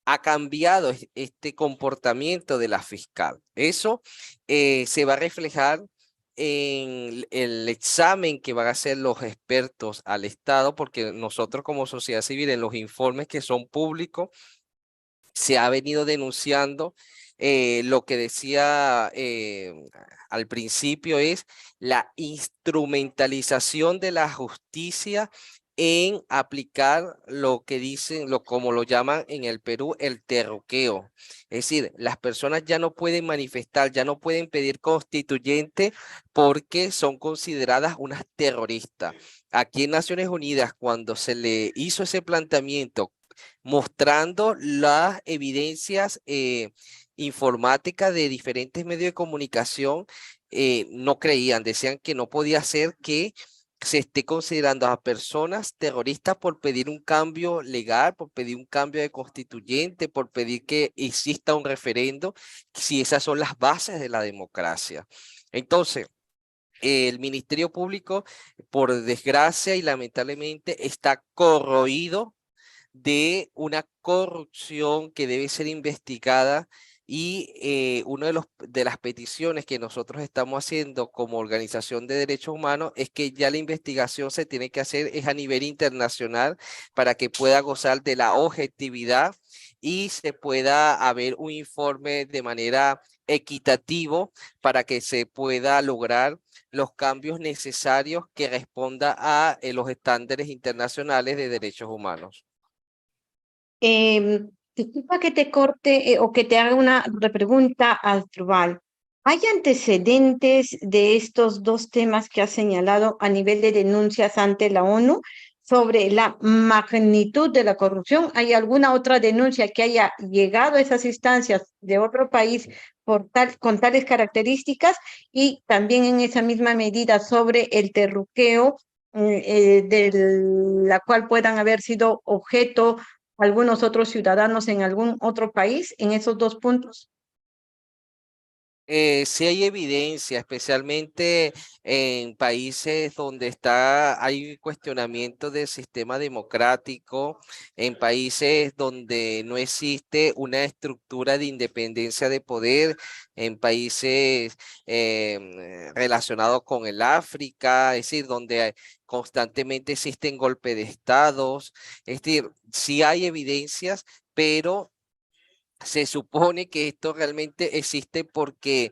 C: ha cambiado este comportamiento de la fiscal. Eso se va a reflejar en el examen que van a hacer los expertos al Estado, porque nosotros como sociedad civil en los informes que son públicos se ha venido denunciando lo que decía al principio es la instrumentalización de la justicia en aplicar lo que dicen, como lo llaman en el Perú, el terruqueo. Es decir, las personas ya no pueden manifestar, ya no pueden pedir constituyente porque son consideradas unas terroristas. Aquí en Naciones Unidas, cuando se le hizo ese planteamiento mostrando las evidencias informáticas de diferentes medios de comunicación, no creían, decían que no podía ser que se esté considerando a personas terroristas por pedir un cambio legal, por pedir un cambio de constituyente, por pedir que exista un referendo, si esas son las bases de la democracia. Entonces, el Ministerio Público, por desgracia y lamentablemente, está corroído de una corrupción que debe ser investigada, y una de las peticiones que nosotros estamos haciendo como organización de derechos humanos es que ya la investigación se tiene que hacer es a nivel internacional para que pueda gozar de la objetividad y se pueda haber un informe de manera equitativo para que se pueda lograr los cambios necesarios que responda a los estándares internacionales de derechos humanos.
A: Disculpa que te corte o que te haga una repregunta, Asdrúbal. ¿Hay antecedentes de estos dos temas que has señalado a nivel de denuncias ante la ONU sobre la magnitud de la corrupción? ¿Hay alguna otra denuncia que haya llegado a esas instancias de otro país con tales características? Y también en esa misma medida sobre el terruqueo de la cual puedan haber sido objeto algunos otros ciudadanos en algún otro país en esos dos puntos.
C: Sí hay evidencia, especialmente en países donde hay cuestionamiento del sistema democrático, en países donde no existe una estructura de independencia de poder, en países relacionados con el África, es decir, donde constantemente existen golpes de estados. Es decir, sí hay evidencias, pero se supone que esto realmente existe porque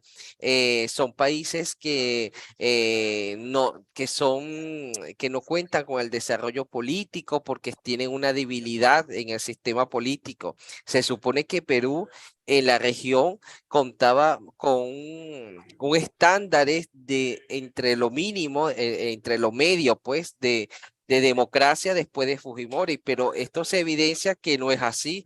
C: son países que no cuentan con el desarrollo político porque tienen una debilidad en el sistema político. Se supone que Perú en la región contaba con un estándares de entre lo mínimo, entre lo medio, pues, de democracia después de Fujimori, pero esto se evidencia que no es así,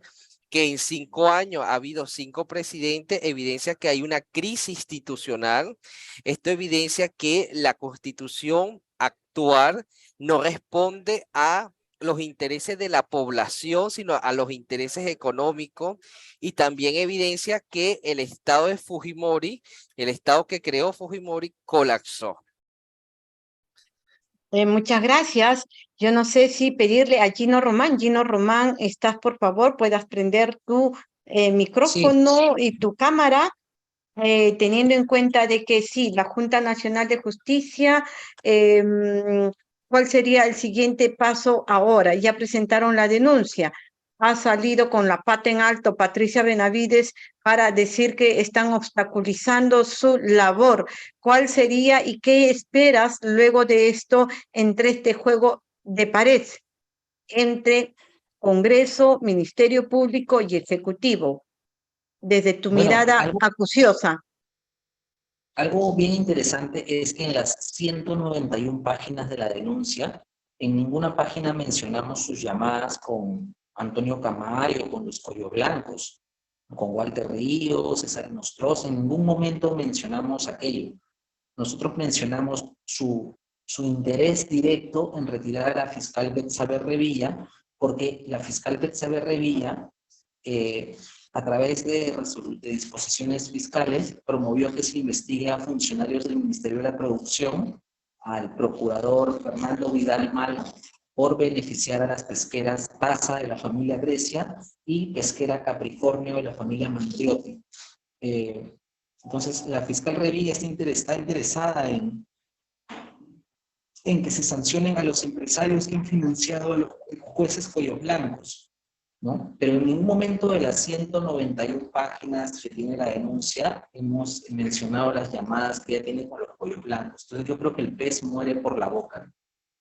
C: que en 5 años ha habido 5 presidentes, evidencia que hay una crisis institucional. Esto evidencia que la constitución actual no responde a los intereses de la población, sino a los intereses económicos, y también evidencia que el estado de Fujimori, el estado que creó Fujimori, colapsó.
A: Muchas gracias. Yo no sé si pedirle a Gino Román. Gino Román, estás, por favor, puedas prender tu micrófono y tu cámara, teniendo en cuenta de que sí, la Junta Nacional de Justicia, ¿cuál sería el siguiente paso ahora? Ya presentaron la denuncia. Ha salido con la pata en alto Patricia Benavides para decir que están obstaculizando su labor. ¿Cuál sería y qué esperas luego de esto entre este juego de pared entre Congreso, Ministerio Público y Ejecutivo, desde tu mirada acuciosa?
D: Algo bien interesante es que en las 191 páginas de la denuncia En ninguna página mencionamos sus llamadas con Antonio Camayo, con los Cuello Blancos, con Walter Ríos, César Nostroza. En ningún momento mencionamos aquello. Nosotros mencionamos su interés directo en retirar a la fiscal Betsabe Revilla, porque la fiscal Betsabe Revilla, a través de disposiciones fiscales, promovió que se investigue a funcionarios del Ministerio de la Producción, al procurador Fernando Vidal Mal, por beneficiar a las pesqueras Taza de la familia Grecia y pesquera Capricornio de la familia Mandriotti. Entonces, la fiscal Revilla está interesada en que se sancionen a los empresarios que han financiado a los jueces Cuello Blancos, ¿no? Pero en ningún momento de las 191 páginas que tiene la denuncia hemos mencionado las llamadas que ella tiene con los Cuello Blancos. Entonces yo creo que el pez muere por la boca.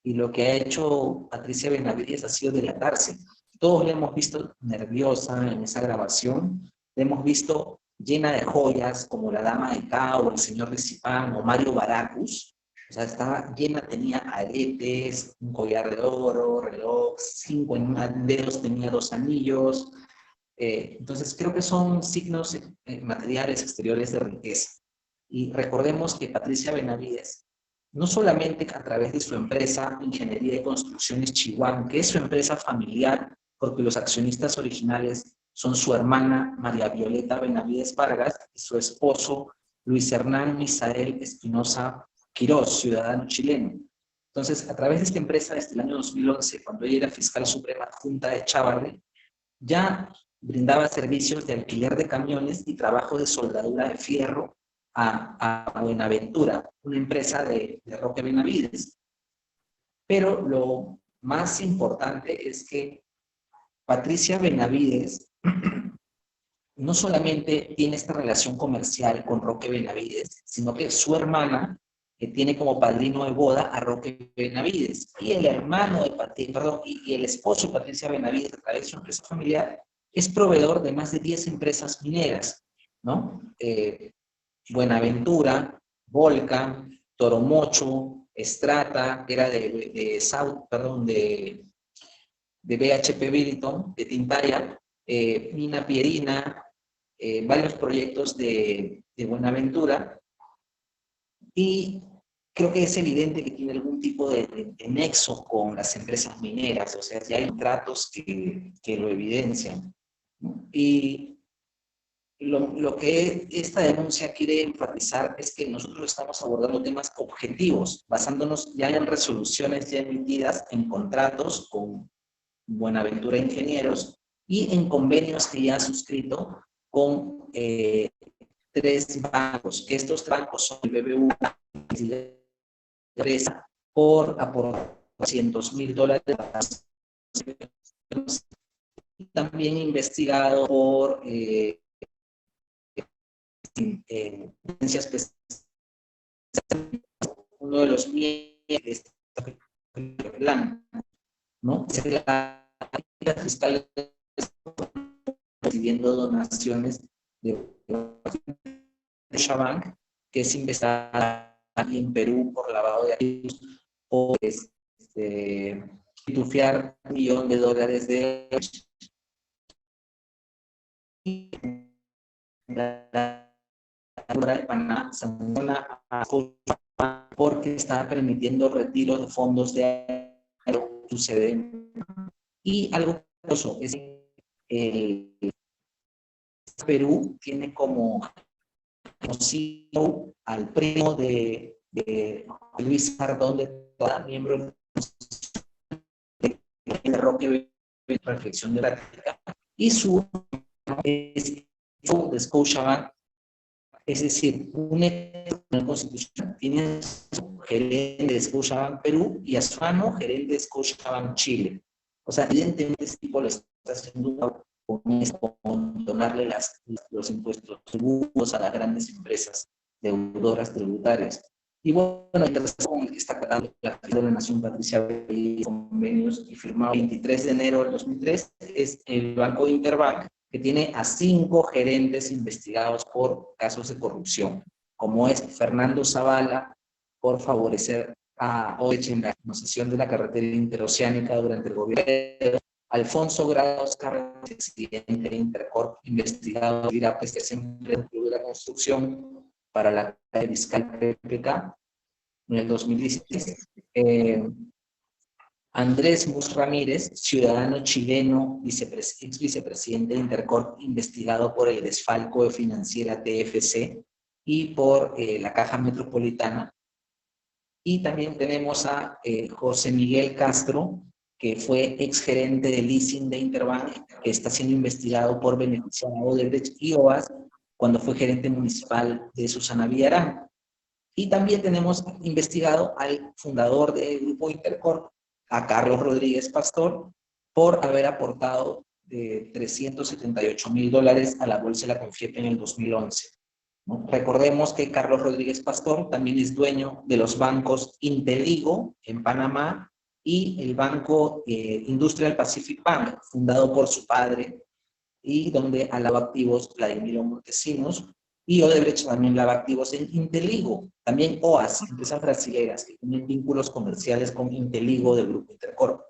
D: Y lo que ha hecho Patricia Benavides ha sido delatarse. Todos la hemos visto nerviosa en esa grabación, la hemos visto llena de joyas, como la dama de Cao, el señor de Zipán o Mario Baracus. O sea, estaba llena, tenía aretes, un collar de oro, reloj, 5 dedos, tenía 2 anillos. Entonces, creo que son signos materiales exteriores de riqueza. Y recordemos que Patricia Benavides, no solamente a través de su empresa Ingeniería de Construcciones Chihuahua, que es su empresa familiar, porque los accionistas originales son su hermana María Violeta Benavides Vargas y su esposo Luis Hernán Misael Espinosa Quirós, ciudadano chileno. Entonces, a través de esta empresa, desde el año 2011, cuando ella era fiscal suprema adjunta de Chávarri, ya brindaba servicios de alquiler de camiones y trabajo de soldadura de fierro a Buenaventura, una empresa de Roque Benavides. Pero lo más importante es que Patricia Benavides no solamente tiene esta relación comercial con Roque Benavides, sino que su hermana que tiene como padrino de boda a Roque Benavides, y el hermano de y el esposo de Patricia Benavides, a través de su empresa familiar, es proveedor de más de 10 empresas mineras, ¿no? Buenaventura, Volcan, Toromocho, Estrata, que era de BHP Billiton, de Tintaya, Mina Pierina, varios proyectos de Buenaventura, y creo que es evidente que tiene algún tipo de nexo con las empresas mineras, o sea, ya hay tratos que lo evidencian, ¿no? Y lo que esta denuncia quiere enfatizar es que nosotros estamos abordando temas objetivos, basándonos ya en resoluciones ya emitidas en contratos con Buenaventura Ingenieros y en convenios que ya ha suscrito con 3 bancos, que estos bancos son el BBVA y la empresa por $200,000 y también investigado por uno de los miembros de este plan, ¿no? La fiscal recibiendo donaciones de Scotiabank, que es investigada en Perú por lavado de activos o pitufiar $1 millón de de Panamá sanciona a Scotiabank porque está permitiendo retiro de fondos de sucede. Y algo curioso es que Perú tiene como CEO al primo de Luis Sardón de toda miembro de Roque de Reflexión de la Técnica, y su de Scotiabank, es decir, una constitución tiene su gerente de Scotiabank Perú y a su mano gerente de Scotiabank Chile. O sea, evidentemente este tipo lo está haciendo con donarle los impuestos tributos a las grandes empresas deudoras tributarias. Y bueno, con el que está tratando la fiscal de la Nación, Patricia Benavides, convenios y firmado el 23 de enero del 2003, es el Banco Interbank, que tiene a 5 gerentes investigados por casos de corrupción, como es Fernando Zavala, por favorecer a Odebrecht en la concesión de la carretera interoceánica durante el gobierno. Alfonso Grados Carlos, presidente de Intercorp, investigado por la prestación de la construcción para la calle fiscal PPK en el 2016. Andrés Mus Ramírez, ciudadano chileno, ex vicepresidente de Intercorp, investigado por el desfalco de financiera TFC y por la Caja Metropolitana. Y también tenemos a José Miguel Castro, que fue exgerente de leasing de Interbank, que está siendo investigado por beneficiar a Odebrecht y OAS cuando fue gerente municipal de Susana Villarán. Y también tenemos investigado al fundador del grupo Intercorp, a Carlos Rodríguez Pastor, por haber aportado $378,000 a la bolsa de la Confiepe en el 2011. ¿No? Recordemos que Carlos Rodríguez Pastor también es dueño de los bancos Inteligo en Panamá y el banco Industrial Pacific Bank, fundado por su padre, y donde alaba activos Vladimiro Montesinos, y Odebrecht también lava activos en Inteligo, también OAS, empresas brasileñas que tienen vínculos comerciales con Inteligo del Grupo Intercorp,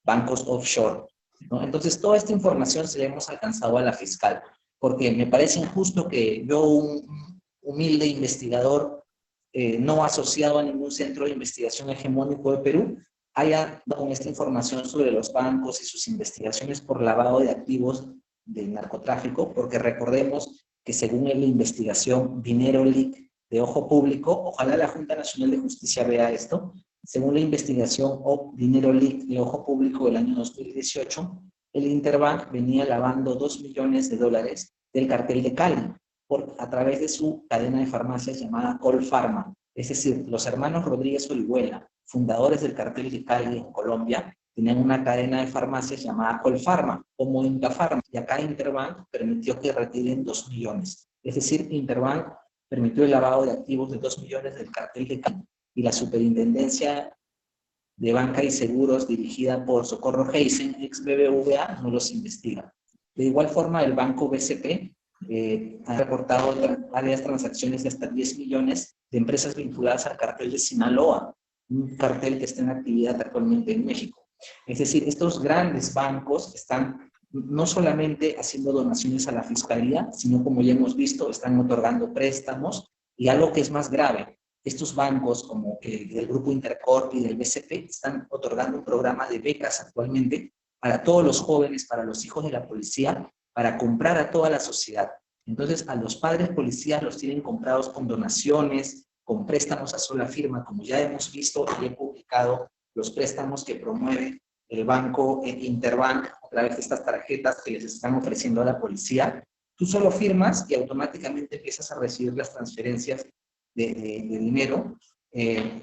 D: bancos offshore, ¿no? Entonces, toda esta información se la hemos alcanzado a la fiscal, porque me parece injusto que yo, un humilde investigador no asociado a ningún centro de investigación hegemónico de Perú, haya dado con esta información sobre los bancos y sus investigaciones por lavado de activos del narcotráfico, porque recordemos que según la investigación Dinero Leak de Ojo Público, ojalá la Junta Nacional de Justicia vea esto, según la investigación Dinero Leak de Ojo Público del año 2018, el Interbank venía lavando $2 millones del cartel de Cali a través de su cadena de farmacias llamada Colpharma. Es decir, los hermanos Rodríguez Orihuela, fundadores del cartel de Cali en Colombia, tenían una cadena de farmacias llamada Colpharma, como Incafarma, y acá Interbank permitió que retiren 2 millones. Es decir, Interbank permitió el lavado de activos de 2 millones del cartel de Cali, y la Superintendencia de Banca y Seguros, dirigida por Socorro Heisen, ex BBVA, no los investiga. De igual forma, el banco BCP ha reportado varias transacciones de hasta 10 millones de empresas vinculadas al cartel de Sinaloa, un cartel que está en actividad actualmente en México. Es decir, estos grandes bancos están no solamente haciendo donaciones a la fiscalía, sino, como ya hemos visto, están otorgando préstamos, y algo que es más grave, estos bancos como el Grupo Intercorp y del BCP están otorgando un programa de becas actualmente para todos los jóvenes, para los hijos de la policía, para comprar a toda la sociedad. Entonces, a los padres policías los tienen comprados con donaciones, con préstamos a sola firma, como ya hemos visto y he publicado los préstamos que promueve el banco Interbank a través de estas tarjetas que les están ofreciendo a la policía. Tú solo firmas y automáticamente empiezas a recibir las transferencias de dinero,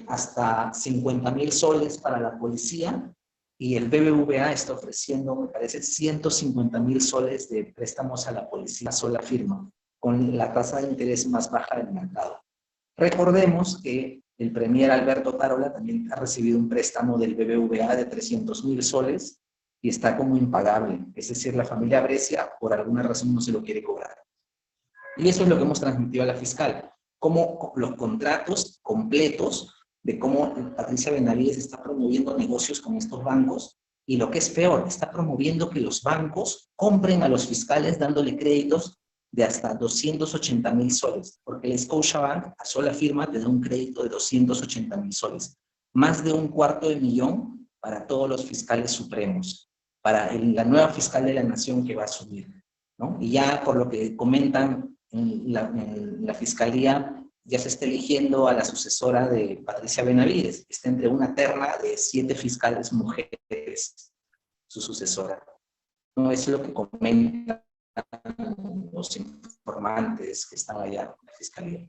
D: hasta 50,000 soles para la policía, y el BBVA está ofreciendo, me parece, 150,000 soles de préstamos a la policía sola firma, con la tasa de interés más baja del mercado. Recordemos que el premier Alberto Tarola también ha recibido un préstamo del BBVA de 300,000 soles y está como impagable. Es decir, la familia Brescia por alguna razón no se lo quiere cobrar. Y eso es lo que hemos transmitido a la fiscal. Como los contratos completos de cómo Patricia Benavides está promoviendo negocios con estos bancos, y lo que es peor, está promoviendo que los bancos compren a los fiscales dándole créditos de hasta 280,000 soles, porque el Scotiabank a sola firma te da un crédito de 280,000 soles, más de $250,000 para todos los fiscales supremos, para la nueva fiscal de la nación que va a asumir, ¿no? Y ya por lo que comentan en la fiscalía, ya se está eligiendo a la sucesora de Patricia Benavides, está entre una terna de 7 fiscales mujeres, su sucesora. No, eso es lo que comentan los informantes que están allá en la fiscalía.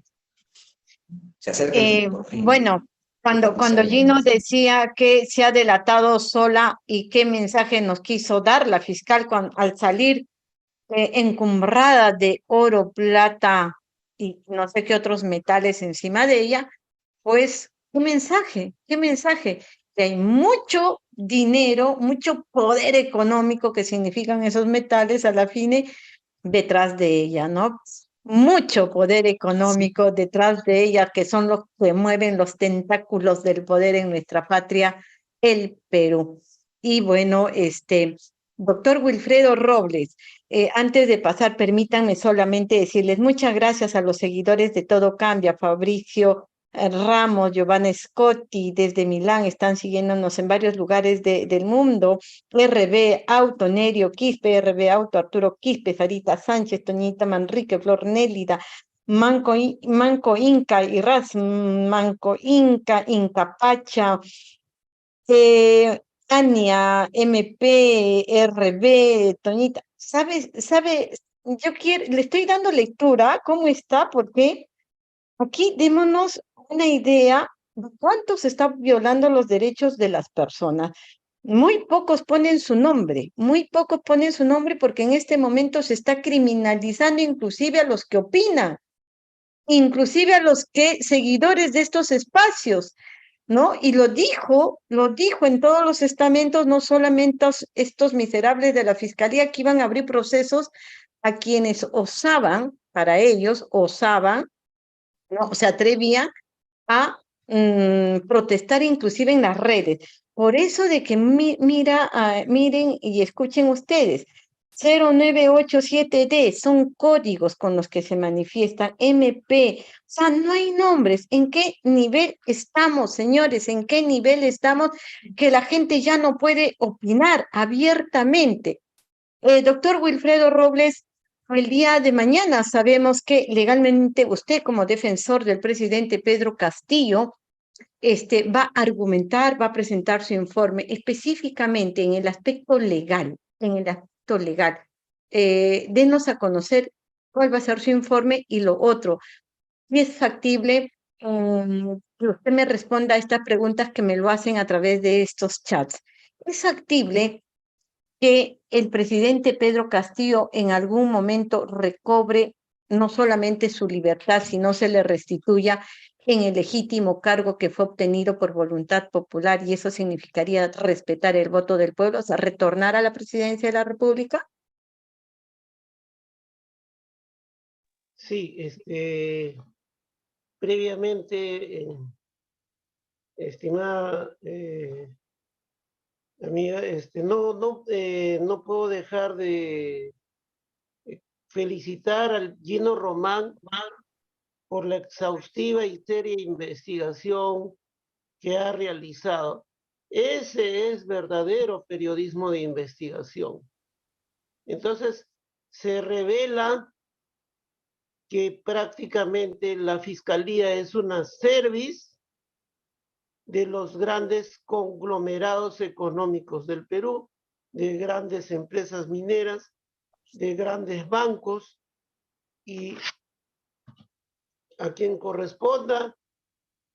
D: Se acerca por fin.
A: Bueno, cuando Gino decía que se ha delatado sola y qué mensaje nos quiso dar la fiscal al salir encumbrada de oro, plata y no sé qué otros metales encima de ella, pues, ¿qué mensaje? Que hay mucho dinero, mucho poder económico que significan esos metales a la fin detrás de ella, ¿no? mucho poder económico detrás de ellas, que son los que mueven los tentáculos del poder en nuestra patria, el Perú. Y bueno, doctor Wilfredo Robles, antes de pasar, permítanme solamente decirles muchas gracias a los seguidores de Todo Cambia, Fabricio Ramos, Giovanna Scotti, desde Milán, están siguiéndonos en varios lugares del mundo. RB Auto, Nerio Quispe, RB Auto, Arturo Quispe, Sarita Sánchez, Toñita Manrique, Flor Nélida, Manco Inca, Irras, Manco Inca, Inca Pacha, Tania, MP, RB, Toñita. Le estoy dando lectura, ¿cómo está? Porque aquí démonos una idea de cuánto se está violando los derechos de las personas. Muy pocos ponen su nombre, muy pocos ponen su nombre porque en este momento se está criminalizando inclusive a los que opinan, inclusive a los que seguidores de estos espacios, ¿no? Y lo dijo en todos los estamentos, no solamente estos miserables de la fiscalía que iban a abrir procesos a quienes osaban, para ellos, osaban, ¿no? Se atrevían a protestar inclusive en las redes. Por eso de que miren y escuchen ustedes, 0987D son códigos con los que se manifiestan, MP, o sea, no hay nombres. ¿En qué nivel estamos, señores? ¿En qué nivel estamos que la gente ya no puede opinar abiertamente? Doctor Wilfredo Robles, el día de mañana sabemos que legalmente usted, como defensor del presidente Pedro Castillo, va a argumentar, va a presentar su informe específicamente en el aspecto legal, Denos a conocer cuál va a ser su informe y lo otro. Si es factible que usted me responda a estas preguntas que me lo hacen a través de estos chats. ¿Es factible que el presidente Pedro Castillo en algún momento recobre no solamente su libertad, sino se le restituya en el legítimo cargo que fue obtenido por voluntad popular, y eso significaría respetar el voto del pueblo, o sea, retornar a la presidencia de la República?
B: Sí, previamente, estimada amiga, no puedo dejar de felicitar al Gino Román por la exhaustiva y seria investigación que ha realizado. Ese es verdadero periodismo de investigación. Entonces, se revela que prácticamente la Fiscalía es una service de los grandes conglomerados económicos del Perú, de grandes empresas mineras, de grandes bancos, y a quien corresponda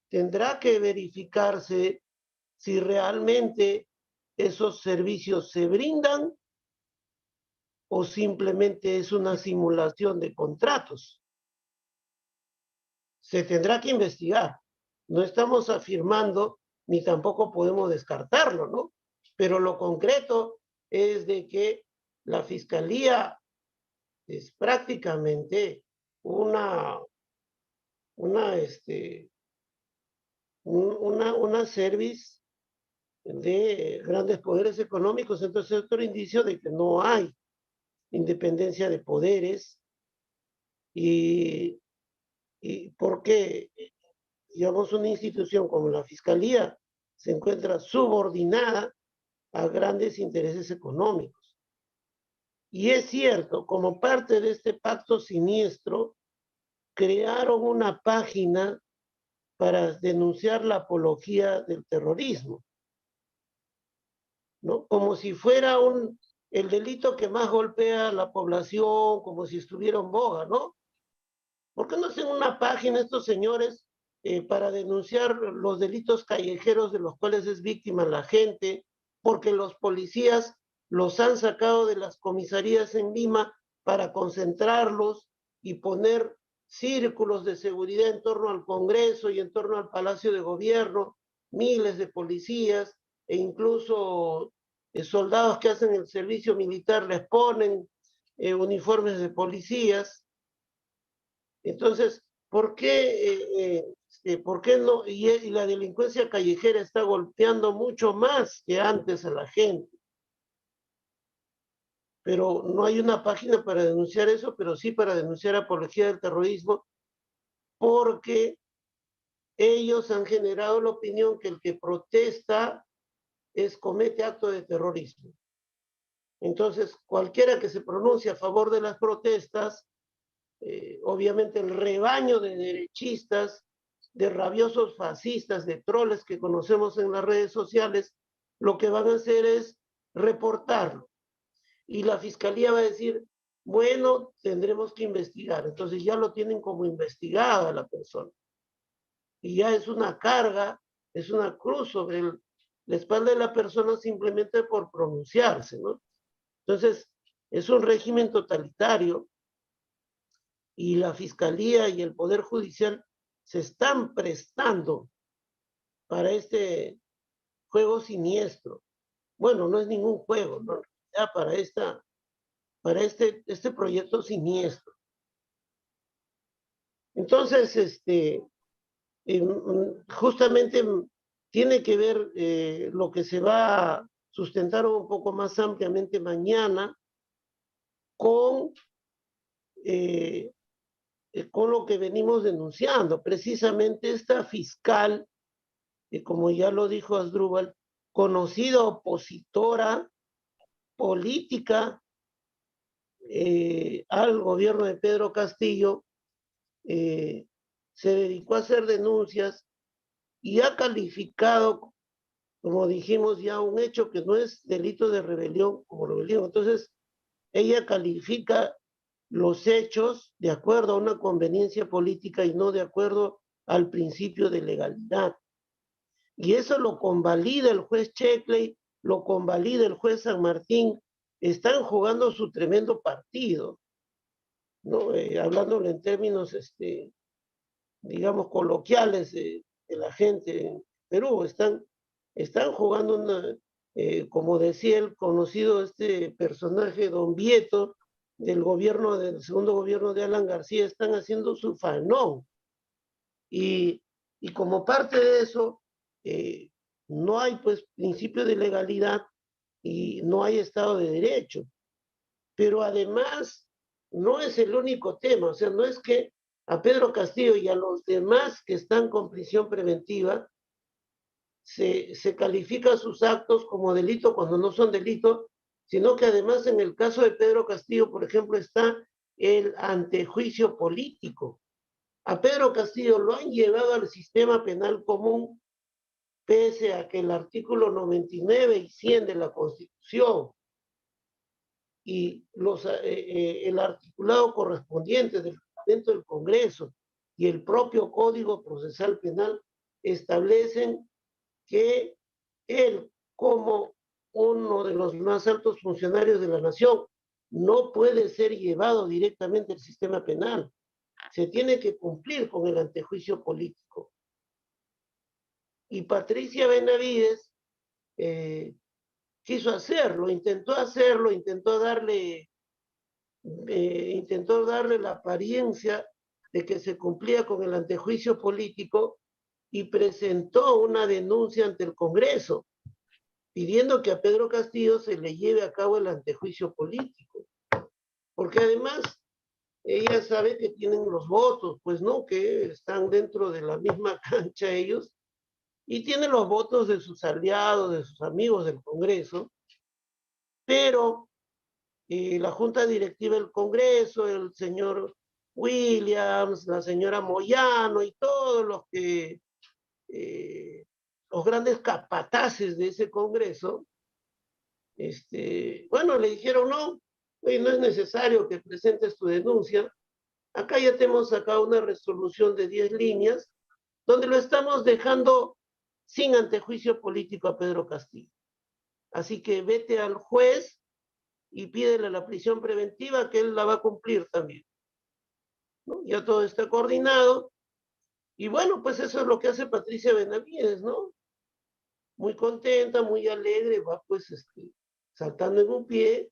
B: tendrá que verificarse si realmente esos servicios se brindan o simplemente es una simulación de contratos. Se tendrá que investigar. No estamos afirmando ni tampoco podemos descartarlo, ¿no? Pero lo concreto es de que la Fiscalía es prácticamente una service de grandes poderes económicos. Entonces, es otro indicio de que no hay independencia de poderes y porque, digamos, una institución como la Fiscalía se encuentra subordinada a grandes intereses económicos. Y es cierto, como parte de este pacto siniestro, crearon una página para denunciar la apología del terrorismo, ¿no? Como si fuera el delito que más golpea a la población, como si estuviera en boga, ¿no? ¿Por qué no hacen una página estos señores para denunciar los delitos callejeros de los cuales es víctima la gente? Porque los policías los han sacado de las comisarías en Lima para concentrarlos y poner círculos de seguridad en torno al Congreso y en torno al Palacio de Gobierno, miles de policías e incluso soldados que hacen el servicio militar les ponen uniformes de policías. Entonces, ¿por qué no? Y la delincuencia callejera está golpeando mucho más que antes a la gente. Pero no hay una página para denunciar eso, pero sí para denunciar apología del terrorismo, porque ellos han generado la opinión que el que protesta comete acto de terrorismo. Entonces, cualquiera que se pronuncie a favor de las protestas, obviamente el rebaño de derechistas, de rabiosos fascistas, de troles que conocemos en las redes sociales, lo que van a hacer es reportarlo. Y la fiscalía va a decir, bueno, tendremos que investigar. Entonces ya lo tienen como investigada la persona. Y ya es una carga, es una cruz sobre la espalda de la persona simplemente por pronunciarse, ¿no? Entonces, es un régimen totalitario y la fiscalía y el poder judicial se están prestando para este juego siniestro. Bueno, no es ningún juego, ¿no? Ya para este proyecto siniestro. Entonces, justamente tiene que ver lo que se va a sustentar un poco más ampliamente mañana con lo que venimos denunciando. Precisamente esta fiscal, como ya lo dijo Asdrúbal, conocida opositora política al gobierno de Pedro Castillo, se dedicó a hacer denuncias y ha calificado, como dijimos ya, un hecho que no es delito de rebelión como rebelión. Entonces, ella califica los hechos de acuerdo a una conveniencia política y no de acuerdo al principio de legalidad. Y eso lo convalida el juez Checkley, lo convalida el juez San Martín. Están jugando su tremendo partido, ¿no? Hablándolo en términos, digamos, coloquiales de la gente en Perú. Están jugando una, como decía el conocido personaje, Don Vieto, del segundo gobierno de Alan García, están haciendo su fanón. Y como parte de eso, no hay pues principio de legalidad y no hay Estado de Derecho. Pero además, no es el único tema, o sea, no es que a Pedro Castillo y a los demás que están con prisión preventiva se califica sus actos como delito cuando no son delito, sino que además en el caso de Pedro Castillo, por ejemplo, está el antejuicio político. A Pedro Castillo lo han llevado al sistema penal común, pese a que el artículo 99 y 100 de la Constitución y el articulado correspondiente del reglamento del Congreso y el propio Código Procesal Penal establecen que él, como uno de los más altos funcionarios de la nación, no puede ser llevado directamente al sistema penal. Se tiene que cumplir con el antejuicio político. Y Patricia Benavides quiso hacerlo, intentó darle la apariencia de que se cumplía con el antejuicio político y presentó una denuncia ante el Congreso pidiendo que a Pedro Castillo se le lleve a cabo el antejuicio político. Porque además ella sabe que tienen los votos, pues no, que están dentro de la misma cancha ellos, y tiene los votos de sus aliados, de sus amigos del Congreso, pero la Junta Directiva del Congreso, el señor Williams, la señora Moyano y todos los grandes capataces de ese Congreso, bueno, le dijeron no es necesario que presentes tu denuncia. Acá ya tenemos acá una resolución de 10 líneas donde lo estamos dejando sin antejuicio político a Pedro Castillo. Así que vete al juez y pídele la prisión preventiva, que él la va a cumplir también, ¿no? Ya todo está coordinado. Y bueno, pues eso es lo que hace Patricia Benavides, ¿no? Muy contenta, muy alegre, va pues saltando en un pie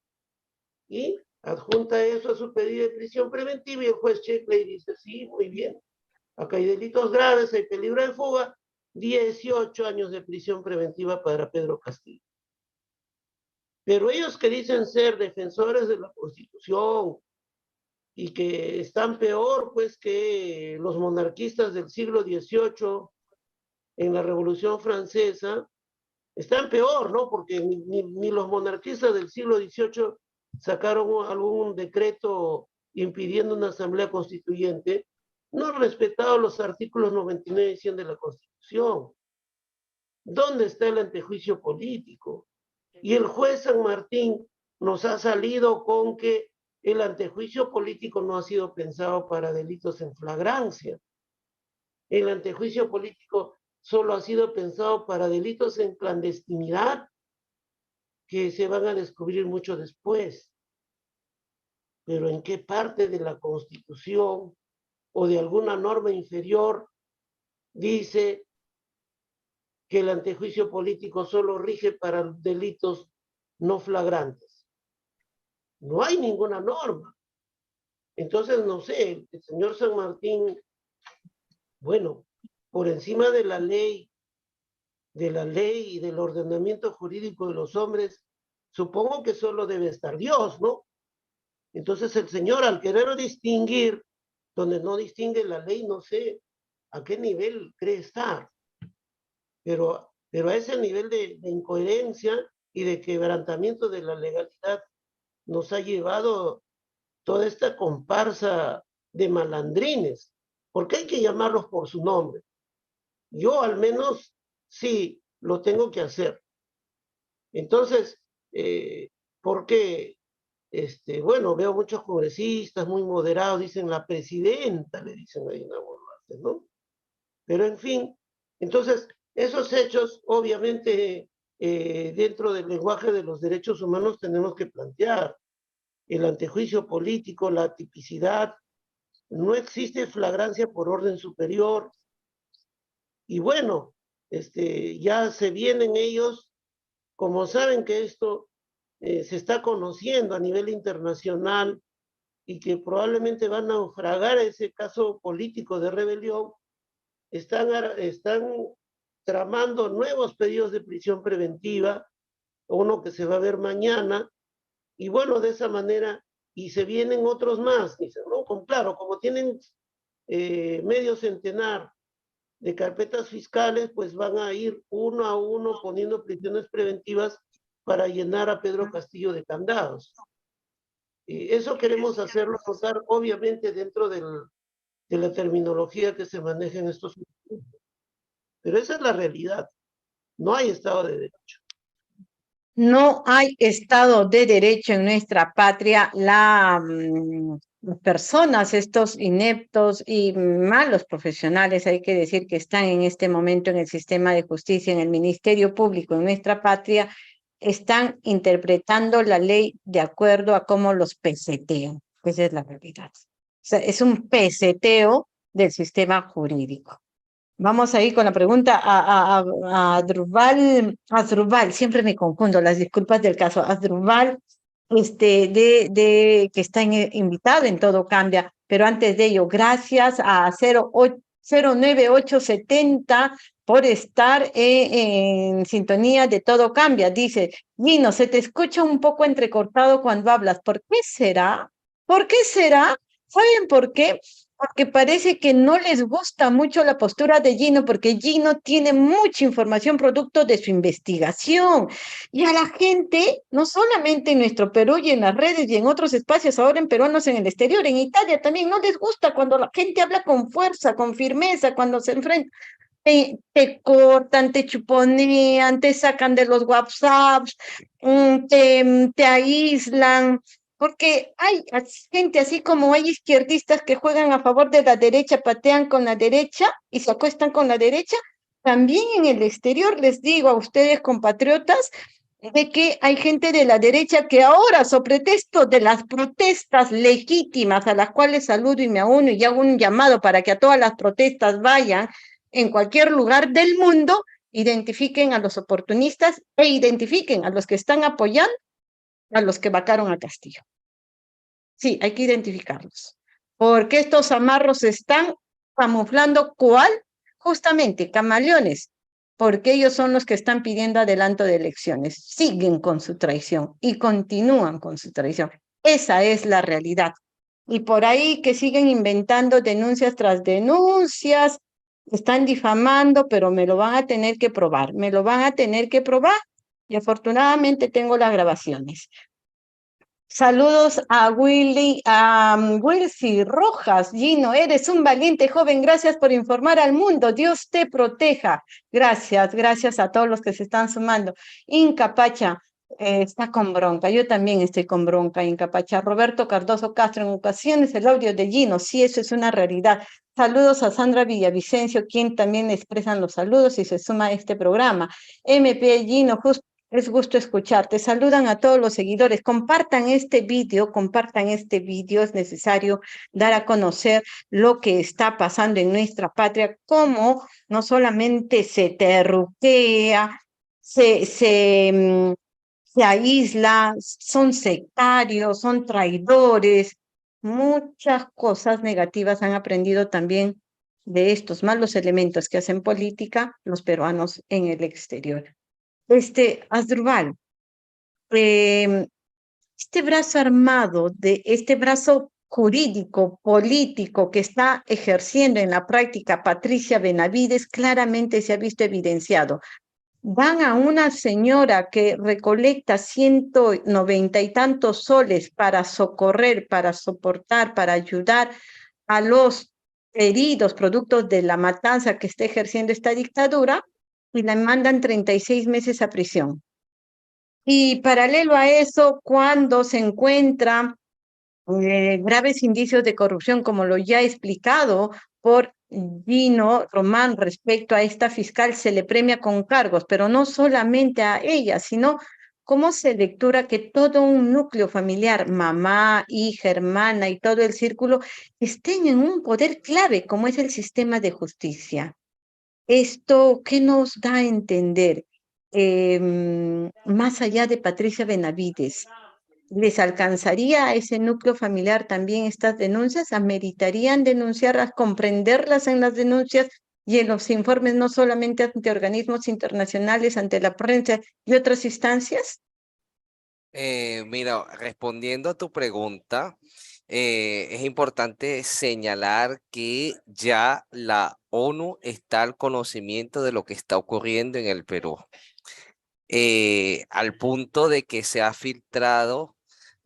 B: y adjunta eso a su pedido de prisión preventiva y el juez checa y dice, sí, muy bien, acá hay delitos graves, hay peligro de fuga, 18 años de prisión preventiva para Pedro Castillo. Pero ellos que dicen ser defensores de la Constitución y que están peor pues que los monarquistas del siglo XVIII en la Revolución Francesa, están peor, ¿no? Porque ni los monarquistas del siglo XVIII sacaron algún decreto impidiendo una asamblea constituyente, no han respetado los artículos 99 y 100 de la Constitución. ¿Dónde está el antejuicio político? Y el juez San Martín nos ha salido con que el antejuicio político no ha sido pensado para delitos en flagrancia. El antejuicio político solo ha sido pensado para delitos en clandestinidad, que se van a descubrir mucho después. Pero ¿en qué parte de la Constitución o de alguna norma inferior dice que el antejuicio político solo rige para delitos no flagrantes? No hay ninguna norma. Entonces, no sé, el señor San Martín, bueno, por encima de la ley y del ordenamiento jurídico de los hombres, supongo que solo debe estar Dios, ¿no? Entonces el señor, al querer distinguir, donde no distingue la ley, no sé a qué nivel cree estar, pero a ese nivel de incoherencia y de quebrantamiento de la legalidad nos ha llevado toda esta comparsa de malandrines, porque hay que llamarlos por su nombre. Yo al menos sí lo tengo que hacer. Entonces, porque, bueno, veo muchos congresistas muy moderados, dicen la presidenta, le dicen ahí en la Boluarte, ¿no? Pero en fin, entonces, esos hechos, obviamente, dentro del lenguaje de los derechos humanos tenemos que plantear el antejuicio político, la tipicidad, no existe flagrancia por orden superior, y bueno, ya se vienen ellos, como saben que esto se está conociendo a nivel internacional y que probablemente van a naufragar ese caso político de rebelión, están tramando nuevos pedidos de prisión preventiva, uno que se va a ver mañana, y bueno, de esa manera, y se vienen otros más, dicen, ¿no? Claro, como tienen medio centenar de carpetas fiscales, pues van a ir uno a uno poniendo prisiones preventivas para llenar a Pedro Castillo de candados. Eso queremos hacerlo notar, obviamente, dentro de la terminología que se maneja en estos momentos. Pero esa es la realidad. No hay Estado de Derecho.
A: No hay Estado de Derecho en nuestra patria. Las personas, estos ineptos y malos profesionales, hay que decir que están en este momento en el sistema de justicia, en el Ministerio Público en nuestra patria, están interpretando la ley de acuerdo a cómo los pesetean. Esa es la realidad. O sea, es un peseteo del sistema jurídico. Vamos a ir con la pregunta a Asdrúbal, siempre me confundo, las disculpas del caso. Asdrúbal, que está invitado en Todo Cambia, pero antes de ello, gracias a 09870 por estar en sintonía de Todo Cambia. Dice, Gino, se te escucha un poco entrecortado cuando hablas. ¿Por qué será? ¿Por qué será? ¿Saben por qué? Porque parece que no les gusta mucho la postura de Gino, porque Gino tiene mucha información producto de su investigación. Y a la gente, no solamente en nuestro Perú y en las redes y en otros espacios, ahora en peruanos en el exterior, en Italia también, no les gusta cuando la gente habla con fuerza, con firmeza, cuando se enfrenta. Te cortan, te chuponean, te sacan de los WhatsApps, te aíslan, porque hay gente así como hay izquierdistas que juegan a favor de la derecha, patean con la derecha y se acuestan con la derecha. También en el exterior les digo a ustedes, compatriotas, de que hay gente de la derecha que ahora, sobre pretexto de las protestas legítimas a las cuales saludo y me uno y hago un llamado para que a todas las protestas vayan en cualquier lugar del mundo, identifiquen a los oportunistas e identifiquen a los que están apoyando a los que vacaron a Castillo. Sí, hay que identificarlos. Porque estos amarros están camuflando ¿cuál? Justamente, camaleones. Porque ellos son los que están pidiendo adelanto de elecciones. Siguen con su traición y continúan con su traición. Esa es la realidad. Y por ahí que siguen inventando denuncias tras denuncias, están difamando, pero me lo van a tener que probar, me lo van a tener que probar. Y afortunadamente tengo las grabaciones. Saludos a Wilcy Rojas. Gino, eres un valiente joven. Gracias por informar al mundo. Dios te proteja. Gracias a todos los que se están sumando. Inca Pacha está con bronca. Yo también estoy con bronca, Inca Pacha. Roberto Cardoso Castro, en ocasiones el audio de Gino. Sí, eso es una realidad. Saludos a Sandra Villavicencio, quien también expresan los saludos y se suma a este programa. MP Gino, justo. Es gusto escucharte. Saludan a todos los seguidores. Compartan este video, Es necesario dar a conocer lo que está pasando en nuestra patria, cómo no solamente se terruquea, se aísla, son sectarios, son traidores. Muchas cosas negativas han aprendido también de estos malos elementos que hacen política los peruanos en el exterior. Asdrúbal, este brazo armado, este brazo jurídico, político que está ejerciendo en la práctica Patricia Benavides, claramente se ha visto evidenciado. Van a una señora que recolecta 190 y tantos soles para socorrer, para soportar, para ayudar a los heridos productos de la matanza que está ejerciendo esta dictadura, y la mandan 36 meses a prisión. Y paralelo a eso, cuando se encuentran graves indicios de corrupción, como lo ya he explicado por Gino Román respecto a esta fiscal, se le premia con cargos, pero no solamente a ella, sino cómo se lectura que todo un núcleo familiar, mamá, hija, hermana y todo el círculo, estén en un poder clave como es el sistema de justicia. ¿Esto qué nos da a entender? Más allá de Patricia Benavides, ¿les alcanzaría a ese núcleo familiar también estas denuncias? ¿Ameritarían denunciarlas, comprenderlas en las denuncias y en los informes, no solamente ante organismos internacionales, ante la prensa y otras instancias?
C: Mira, respondiendo a tu pregunta, es importante señalar que ya la ONU está al conocimiento de lo que está ocurriendo en el Perú, al punto de que se ha filtrado,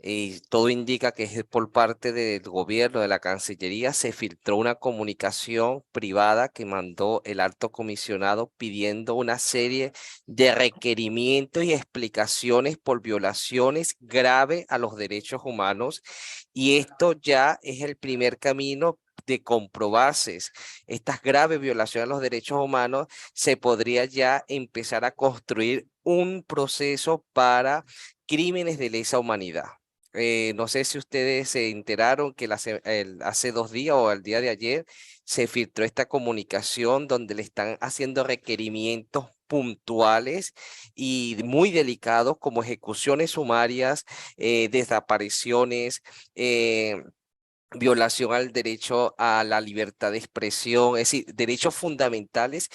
C: y todo indica que es por parte del gobierno, de la Cancillería, se filtró una comunicación privada que mandó el alto comisionado pidiendo una serie de requerimientos y explicaciones por violaciones graves a los derechos humanos, y esto ya es el primer camino de comprobarse estas graves violaciones a los derechos humanos. Se podría ya empezar a construir un proceso para crímenes de lesa humanidad. No sé si ustedes se enteraron que hace 2 días o el día de ayer se filtró esta comunicación donde le están haciendo requerimientos puntuales y muy delicados, como ejecuciones sumarias, desapariciones, violación al derecho a la libertad de expresión, es decir, derechos fundamentales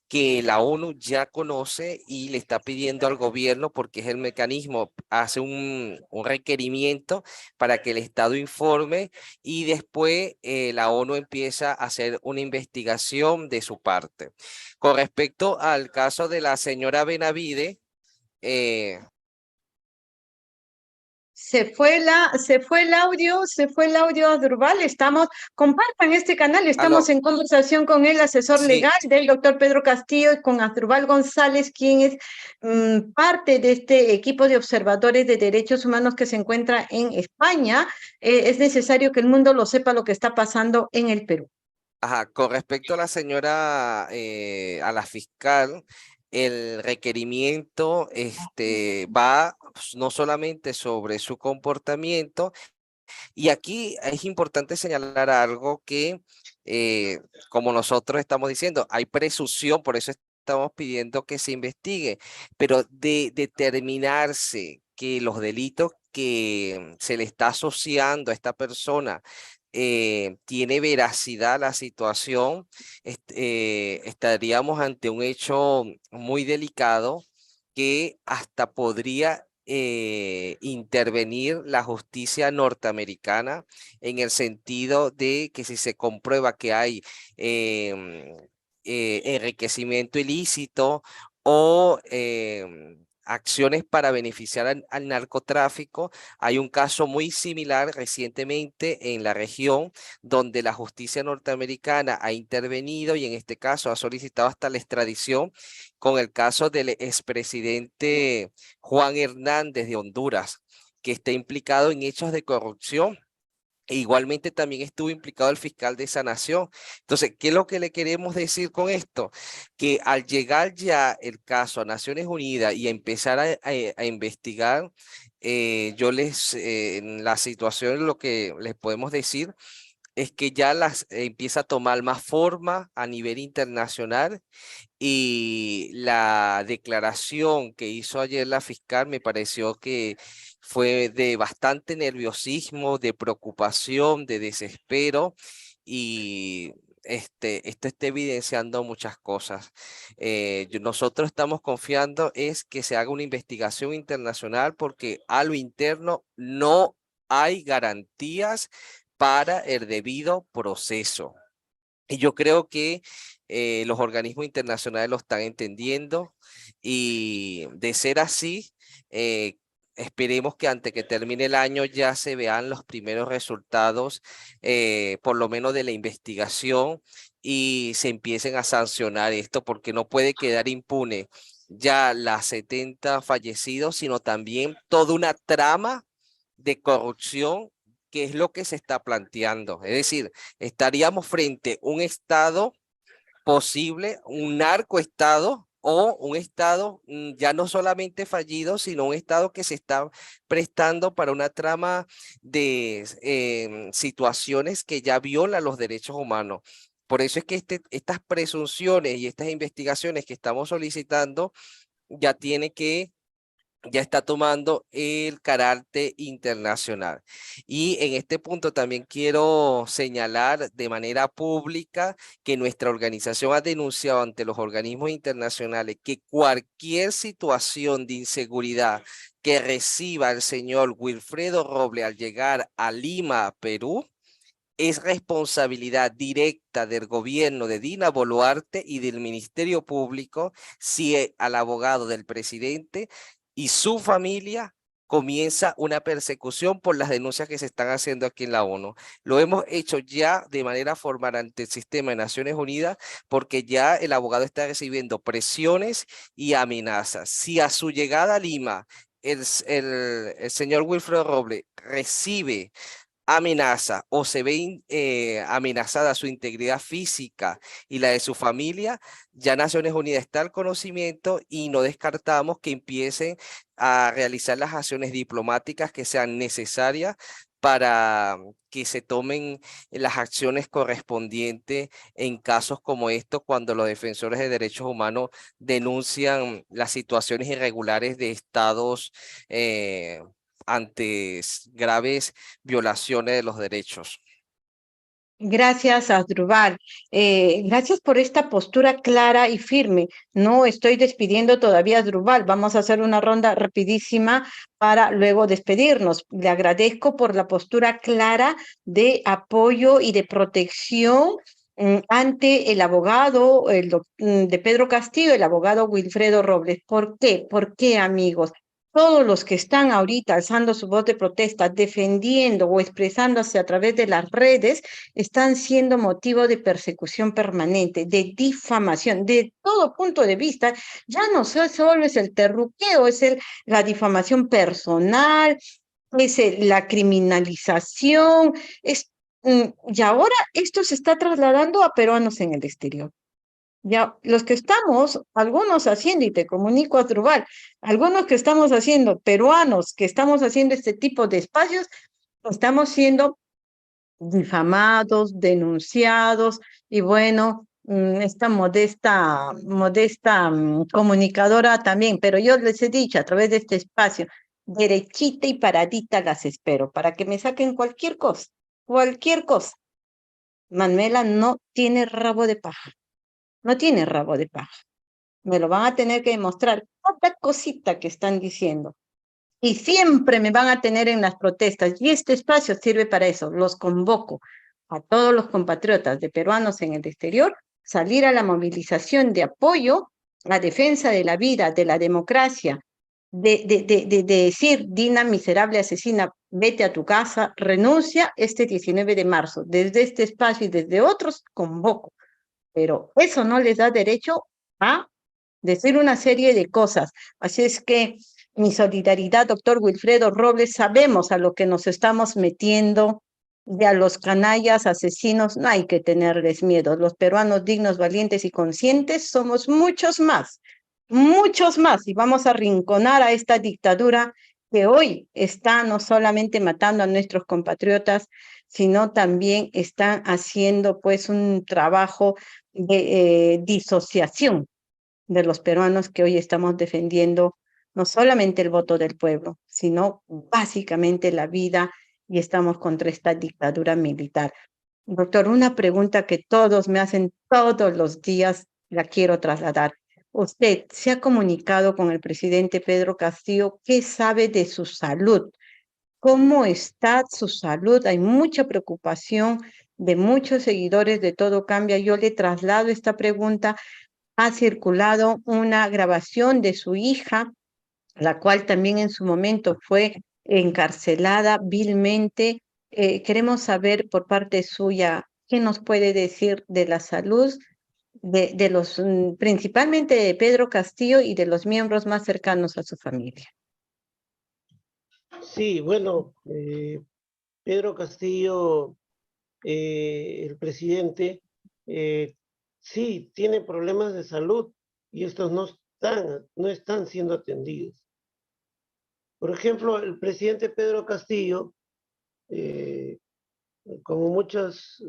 C: que la ONU ya conoce y le está pidiendo al gobierno, porque es el mecanismo, hace un requerimiento para que el Estado informe, y después la ONU empieza a hacer una investigación de su parte. Con respecto al caso de la señora Benavides,
A: Se fue el audio Asdrúbal. Compartan este canal, estamos
C: aló,
A: en conversación con el asesor
C: sí.
A: legal del doctor Pedro Castillo y con Asdrúbal González, quien es parte de este equipo de observadores de derechos humanos que se encuentra en España. Es necesario que el mundo lo sepa lo que está pasando en el Perú.
C: Ajá, con respecto a la señora, a la fiscal, el requerimiento va no solamente sobre su comportamiento, y aquí es importante señalar algo que, como nosotros estamos diciendo, hay presunción, por eso estamos pidiendo que se investigue, pero de determinarse que los delitos que se le está asociando a esta persona tiene veracidad la situación, estaríamos ante un hecho muy delicado que hasta podría intervenir la justicia norteamericana en el sentido de que si se comprueba que hay enriquecimiento ilícito o acciones para beneficiar al narcotráfico. Hay un caso muy similar recientemente en la región donde la justicia norteamericana ha intervenido y en este caso ha solicitado hasta la extradición con el caso del expresidente Juan Hernández de Honduras, que está implicado en hechos de corrupción. E igualmente también estuvo implicado el fiscal de esa nación. Entonces, ¿qué es lo que le queremos decir con esto? Que al llegar ya el caso a Naciones Unidas y a empezar a investigar, en la situación lo que les podemos decir es que ya empieza a tomar más forma a nivel internacional y la declaración que hizo ayer la fiscal me pareció que fue de bastante nerviosismo, de preocupación, de desespero y esto está evidenciando muchas cosas. Nosotros estamos confiando es que se haga una investigación internacional porque a lo interno no hay garantías para el debido proceso. Y yo creo que los organismos internacionales lo están entendiendo y de ser así, esperemos que antes que termine el año ya se vean los primeros resultados, por lo menos de la investigación y se empiecen a sancionar esto porque no puede quedar impune ya las 70 fallecidos, sino también toda una trama de corrupción que es lo que se está planteando. Es decir, estaríamos frente a un estado posible, un narcoestado o un estado ya no solamente fallido, sino un estado que se está prestando para una trama de situaciones que ya violan los derechos humanos. Por eso es que estas presunciones y estas investigaciones que estamos solicitando ya está tomando el carácter internacional. Y en este punto también quiero señalar de manera pública que nuestra organización ha denunciado ante los organismos internacionales que cualquier situación de inseguridad que reciba el señor Wilfredo Roble al llegar a Lima, Perú, es responsabilidad directa del gobierno de Dina Boluarte y del Ministerio Público si al abogado del presidente y su familia comienza una persecución por las denuncias que se están haciendo aquí en la ONU. Lo hemos hecho ya de manera formal ante el sistema de Naciones Unidas porque ya el abogado está recibiendo presiones y amenazas. Si a su llegada a Lima el señor Wilfredo Roble recibe amenaza o se ve amenazada su integridad física y la de su familia, ya Naciones Unidas está al conocimiento y no descartamos que empiecen a realizar las acciones diplomáticas que sean necesarias para que se tomen las acciones correspondientes en casos como estos, cuando los defensores de derechos humanos denuncian las situaciones irregulares de estados ante graves violaciones de los derechos.
A: Gracias, Asdrúbal. Gracias por esta postura clara y firme. No estoy despidiendo todavía a Asdrúbal. Vamos a hacer una ronda rapidísima para luego despedirnos. Le agradezco por la postura clara de apoyo y de protección ante el abogado de Pedro Castillo, el abogado Wilfredo Robles. ¿Por qué? ¿Por qué, amigos? Todos los que están ahorita alzando su voz de protesta, defendiendo o expresándose a través de las redes, están siendo motivo de persecución permanente, de difamación, de todo punto de vista. Ya no solo es el terruqueo, es la difamación personal, es la criminalización, y ahora esto se está trasladando a peruanos en el exterior. Ya, los que estamos, algunos haciendo, y te comunico, Asdrúbal, algunos que estamos haciendo, peruanos, que estamos haciendo este tipo de espacios, estamos siendo difamados, denunciados, y bueno, esta modesta comunicadora también, pero yo les he dicho a través de este espacio, derechita y paradita las espero, para que me saquen cualquier cosa, cualquier cosa. Manuela no tiene rabo de paja, no tiene rabo de paja. Me lo van a tener que demostrar cada cosita que están diciendo. Y siempre me van a tener en las protestas, y este espacio sirve para eso. Los convoco a todos los compatriotas de peruanos en el exterior, salir a la movilización de apoyo a defensa de la vida, de la democracia, de decir, Dina, miserable asesina, vete a tu casa, renuncia este 19 de marzo. Desde este espacio y desde otros convoco. Pero eso no les da derecho a decir una serie de cosas. Así es que mi solidaridad, doctor Wilfredo Robles, sabemos a lo que nos estamos metiendo, y a los canallas asesinos no hay que tenerles miedo. Los peruanos dignos, valientes y conscientes somos muchos más, y vamos a arrinconar a esta dictadura que hoy está no solamente matando a nuestros compatriotas, sino también están haciendo pues un trabajo de disociación de los peruanos que hoy estamos defendiendo no solamente el voto del pueblo, sino básicamente la vida, y estamos contra esta dictadura militar. Doctor, una pregunta que todos me hacen todos los días, la quiero trasladar. ¿Usted se ha comunicado con el presidente Pedro Castillo? ¿Qué sabe de su salud? ¿Cómo está su salud? Hay mucha preocupación de muchos seguidores de Todo Cambia. Yo le traslado esta pregunta. Ha circulado una grabación de su hija, la cual también en su momento fue encarcelada vilmente. Queremos saber por parte suya qué nos puede decir de la salud de los, principalmente de Pedro Castillo y de los miembros más cercanos a su familia.
B: Sí, bueno, Pedro Castillo, el presidente, sí tiene problemas de salud y estos no están siendo atendidos. Por ejemplo, el presidente Pedro Castillo, como muchas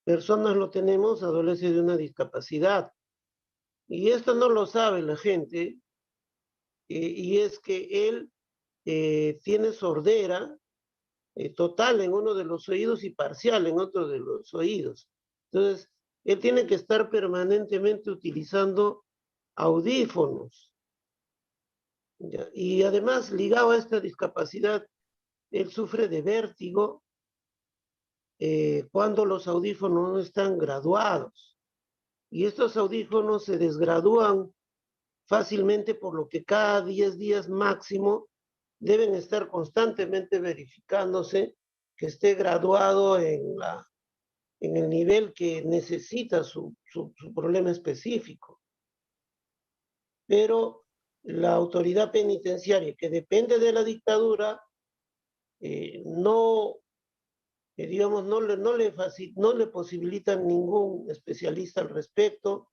B: personas lo tenemos, adolece de una discapacidad. Y esto no lo sabe la gente, y es que él tiene sordera total en uno de los oídos y parcial en otro de los oídos. Entonces, él tiene que estar permanentemente utilizando audífonos. ¿Ya? Y además, ligado a esta discapacidad, él sufre de vértigo cuando los audífonos no están graduados. Y estos audífonos se desgradúan fácilmente, por lo que cada 10 días máximo deben estar constantemente verificándose que esté graduado en el nivel que necesita su problema específico. Pero la autoridad penitenciaria, que depende de la dictadura, digamos, no le posibilitan ningún especialista al respecto,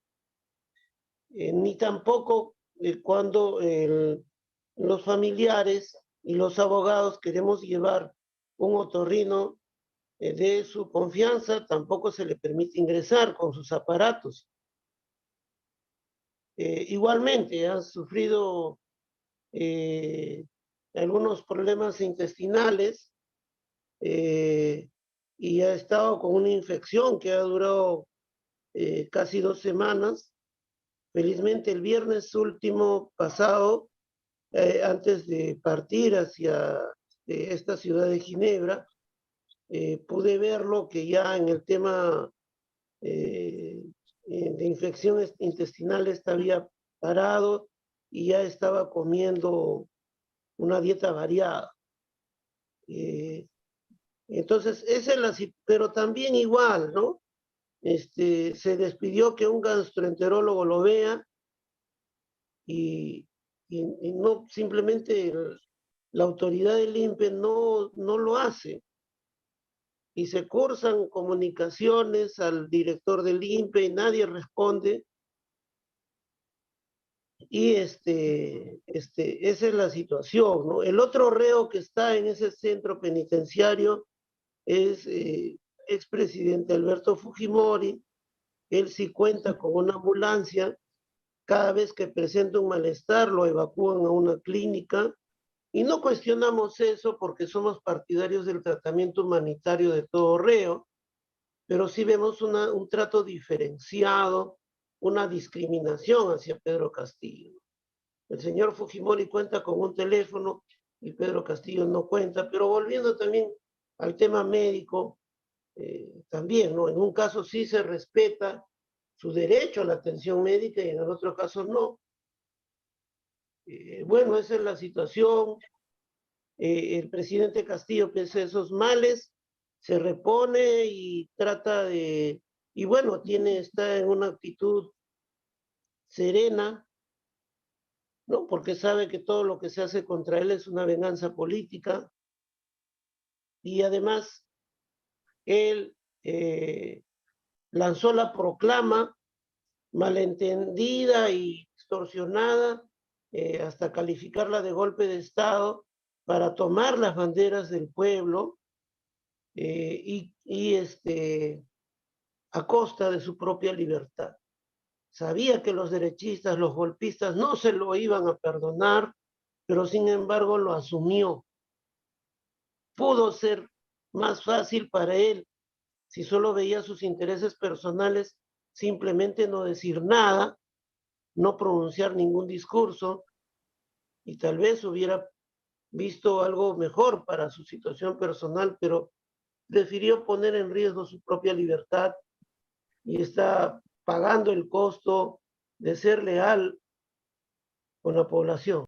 B: ni tampoco cuando los familiares y los abogados queremos llevar un otorrino de su confianza, tampoco se le permite ingresar con sus aparatos. Igualmente, ha sufrido algunos problemas intestinales y ha estado con una infección que ha durado casi 2 semanas. Felizmente, el viernes último pasado, antes de partir hacia esta ciudad de Ginebra, pude verlo que ya en el tema de infección intestinal había parado y ya estaba comiendo una dieta variada. Entonces, esa es la situación, pero también igual, ¿no? Se despidió que un gastroenterólogo lo vea y no, simplemente la autoridad del INPE no lo hace. Y se cursan comunicaciones al director del INPE y nadie responde. Y esa es la situación, ¿no? El otro reo que está en ese centro penitenciario es expresidente Alberto Fujimori. Él sí cuenta con una ambulancia. Cada vez que presenta un malestar lo evacúan a una clínica Y no cuestionamos eso porque somos partidarios del tratamiento humanitario de todo reo, pero sí vemos un trato diferenciado, una discriminación hacia Pedro Castillo. El señor Fujimori cuenta con un teléfono y Pedro Castillo no cuenta, pero volviendo también al tema médico, también, ¿no? En un caso sí se respeta su derecho a la atención médica y en el otro caso no. Bueno, esa es la situación. El presidente Castillo, pese a esos males, se repone y trata de, y bueno, está en una actitud serena, ¿no? Porque sabe que todo lo que se hace contra él es una venganza política y además él lanzó la proclama malentendida y distorsionada hasta calificarla de golpe de Estado para tomar las banderas del pueblo a costa de su propia libertad. Sabía que los derechistas, los golpistas no se lo iban a perdonar, pero sin embargo lo asumió. Pudo ser más fácil para él si solo veía sus intereses personales, simplemente no decir nada, no pronunciar ningún discurso y tal vez hubiera visto algo mejor para su situación personal, pero prefirió poner en riesgo su propia libertad y está pagando el costo de ser leal con la población.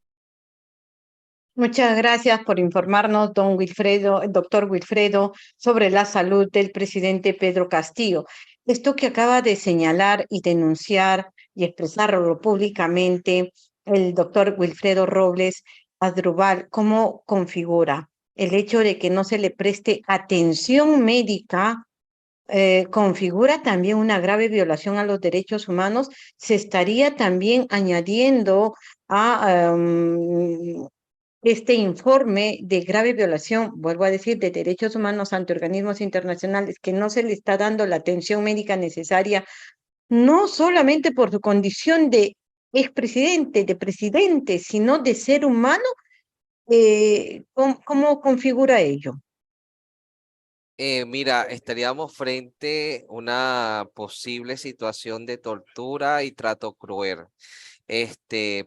A: Muchas gracias por informarnos, doctor Wilfredo, sobre la salud del presidente Pedro Castillo. Esto que acaba de señalar y denunciar y expresarlo públicamente el doctor Wilfredo Robles Asdrúbal, ¿cómo configura el hecho de que no se le preste atención médica? Configura también una grave violación a los derechos humanos. Se estaría también añadiendo a este informe de grave violación, vuelvo a decir, de derechos humanos ante organismos internacionales, que no se le está dando la atención médica necesaria, no solamente por su condición de expresidente, de presidente, sino de ser humano. ¿Cómo configura ello?
C: Mira, estaríamos frente a una posible situación de tortura y trato cruel,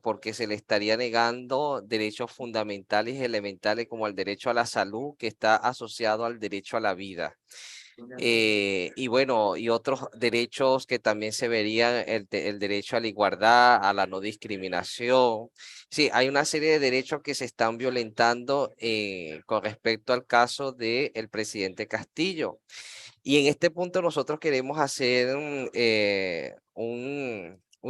C: porque se le estaría negando derechos fundamentales y elementales como el derecho a la salud, que está asociado al derecho a la vida. Y bueno, y otros derechos que también se verían, el derecho a la igualdad, a la no discriminación. Sí, hay una serie de derechos que se están violentando con respecto al caso del presidente Castillo. Y en este punto nosotros queremos hacer un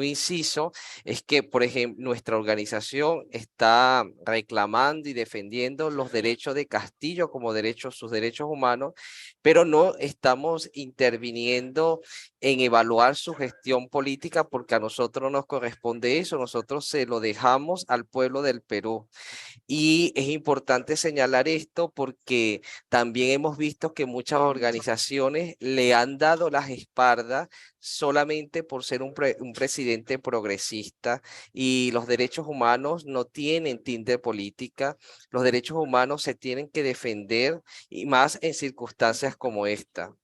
C: inciso, es que, por ejemplo, nuestra organización está reclamando y defendiendo los derechos de Castillo como derechos, sus derechos humanos, pero no estamos interviniendo en evaluar su gestión política porque a nosotros nos corresponde eso, nosotros se lo dejamos al pueblo del Perú. Y es importante señalar esto porque también hemos visto que muchas organizaciones le han dado las espaldas solamente por ser un presidente progresista, y los derechos humanos no tienen tinte política. Los derechos humanos se tienen que defender y más en circunstancias como esta.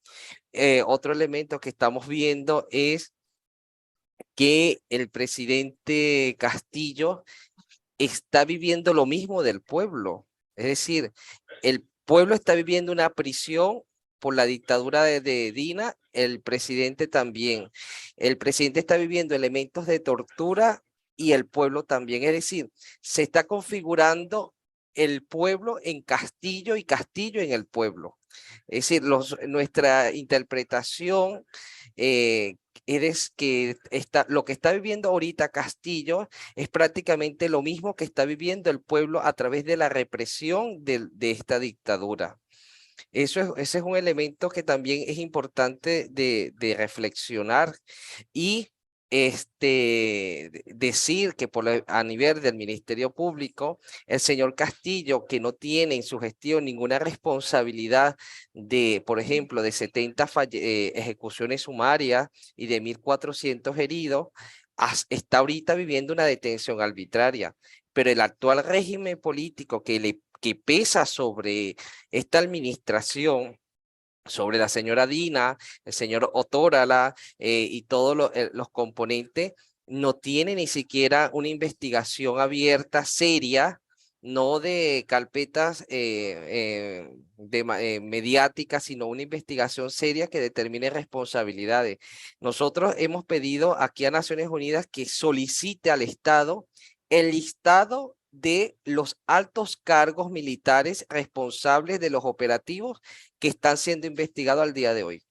C: Otro elemento que estamos viendo es que el presidente Castillo está viviendo lo mismo del pueblo. Es decir, el pueblo está viviendo una prisión por la dictadura de Dina, el presidente también. El presidente está viviendo elementos de tortura y el pueblo también. Es decir, se está configurando el pueblo en Castillo y Castillo en el pueblo. Es decir, nuestra interpretación es que lo que está viviendo ahorita Castillo es prácticamente lo mismo que está viviendo el pueblo a través de la represión de esta dictadura. Ese es un elemento que también es importante de reflexionar y decir que a nivel del Ministerio Público, el señor Castillo, que no tiene en su gestión ninguna responsabilidad de, por ejemplo, de 70 ejecuciones sumarias y de 1.400 heridos, está ahorita viviendo una detención arbitraria. pero el actual régimen político que pesa sobre esta administración, sobre la señora Dina, el señor Otórala y todos los componentes, no tiene ni siquiera una investigación abierta, seria, no de carpetas mediáticas, sino una investigación seria que determine responsabilidades. Nosotros hemos pedido aquí a Naciones Unidas que solicite al Estado el listado de los altos cargos militares responsables de los operativos que están siendo investigados al día de hoy,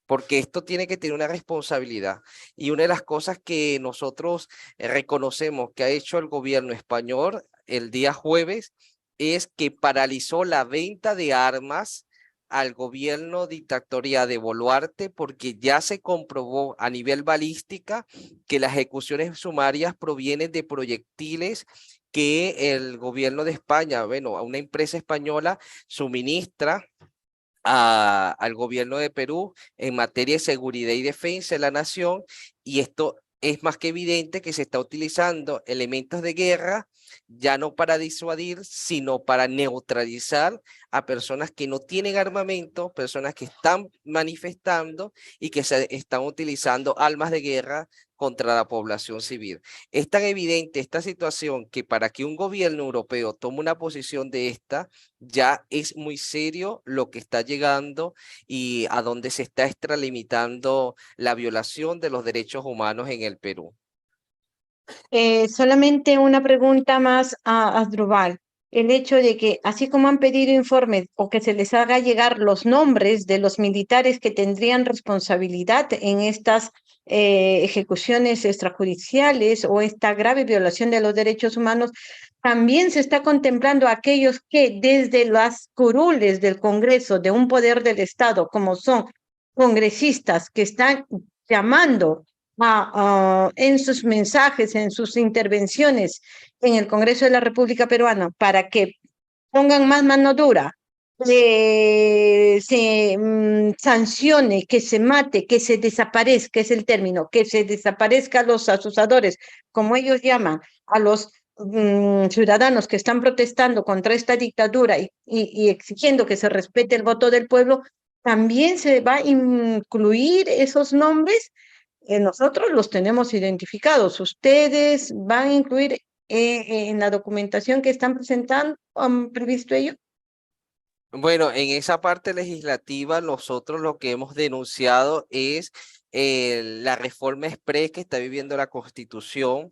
C: porque esto tiene que tener una responsabilidad. Y una de las cosas que nosotros reconocemos que ha hecho el gobierno español el día jueves es que paralizó la venta de armas al gobierno dictatorial de Boluarte, porque ya se comprobó a nivel balística que las ejecuciones sumarias provienen de proyectiles que el gobierno de España, bueno, a una empresa española suministra al gobierno de Perú en materia de seguridad y defensa de la nación, y esto es más que evidente que se está utilizando elementos de guerra ya no para disuadir, sino para neutralizar a personas que no tienen armamento, personas que están manifestando y que se están utilizando armas de guerra contra la población civil. Es tan evidente esta situación que para que un gobierno europeo tome una posición de esta, ya es muy serio lo que está llegando y a donde se está extralimitando la violación de los derechos humanos en el Perú.
A: Solamente una pregunta más a Asdrúbal. El hecho de que, así como han pedido informes o que se les haga llegar los nombres de los militares que tendrían responsabilidad en estas ejecuciones extrajudiciales o esta grave violación de los derechos humanos, también se está contemplando a aquellos que desde las curules del Congreso, de un poder del Estado, como son congresistas que están llamando en sus mensajes, en sus intervenciones en el Congreso de la República Peruana, para que pongan más mano dura, se sancione, que se mate, que se desaparezca, es el término, que se desaparezca a los asusadores, como ellos llaman, a los ciudadanos que están protestando contra esta dictadura y exigiendo que se respete el voto del pueblo. También se va a incluir esos nombres. Nosotros los tenemos identificados. ¿Ustedes van a incluir en la documentación que están presentando, han previsto ello?
C: Bueno, en esa parte legislativa nosotros lo que hemos denunciado es la reforma express que está viviendo la Constitución,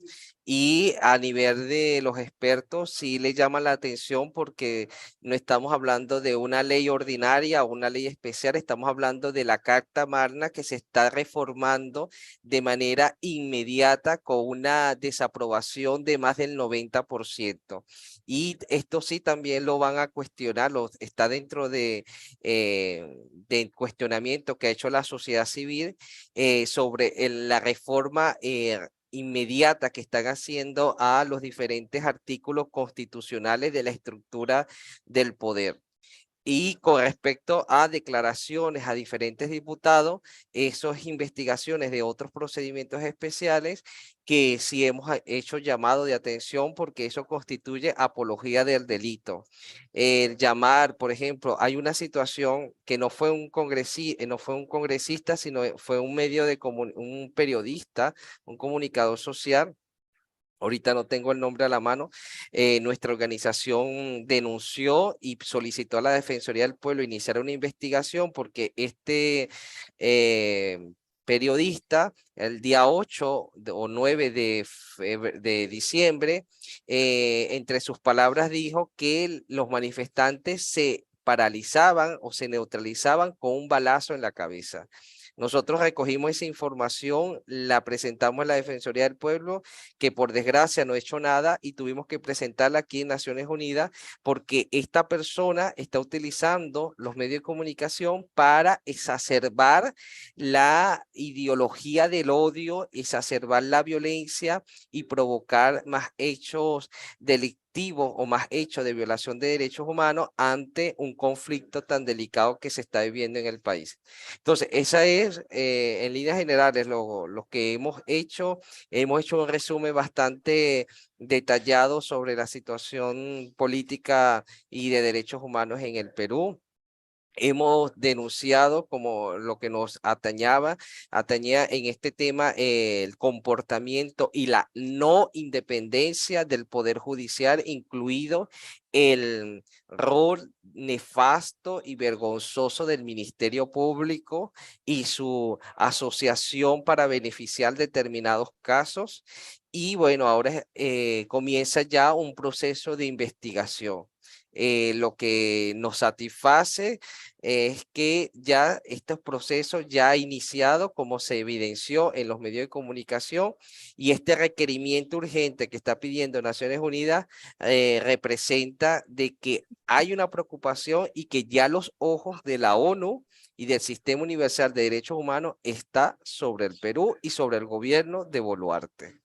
C: y a nivel de los expertos sí le llama la atención porque no estamos hablando de una ley ordinaria o una ley especial, estamos hablando de la Carta Magna que se está reformando de manera inmediata con una desaprobación de más del 90%. Y esto sí también lo van a cuestionar, está dentro del cuestionamiento que ha hecho la sociedad civil sobre la reforma inmediata que están haciendo a los diferentes artículos constitucionales de la estructura del poder. Y con respecto a declaraciones a diferentes diputados, esas investigaciones de otros procedimientos especiales que sí hemos hecho llamado de atención porque eso constituye apología del delito. El llamar, por ejemplo, hay una situación que no fue un congresista, sino fue un medio de un periodista, un comunicador social. Ahorita no tengo el nombre a la mano. Nuestra organización denunció y solicitó a la Defensoría del Pueblo iniciar una investigación porque este periodista el día 8 o 9 de diciembre, entre sus palabras dijo que los manifestantes se paralizaban o se neutralizaban con un balazo en la cabeza. Nosotros recogimos esa información, la presentamos a la Defensoría del Pueblo, que por desgracia no ha hecho nada, y tuvimos que presentarla aquí en Naciones Unidas porque esta persona está utilizando los medios de comunicación para exacerbar la ideología del odio, exacerbar la violencia y provocar más hechos delictivos activo o más hecho de violación de derechos humanos ante un conflicto tan delicado que se está viviendo en el país. Entonces, esa es, en líneas generales, lo que hemos hecho. Hemos hecho un resumen bastante detallado sobre la situación política y de derechos humanos en el Perú. Hemos denunciado como lo que nos atañía en este tema, el comportamiento y la no independencia del Poder Judicial, incluido el rol nefasto y vergonzoso del Ministerio Público y su asociación para beneficiar determinados casos. Y bueno, ahora comienza ya un proceso de investigación. Lo que nos satisface es que ya estos procesos ya ha iniciado, como se evidenció en los medios de comunicación, y este requerimiento urgente que está pidiendo Naciones Unidas representa de que hay una preocupación y que ya los ojos de la ONU y del Sistema Universal de Derechos Humanos está sobre el Perú y sobre el gobierno de Boluarte.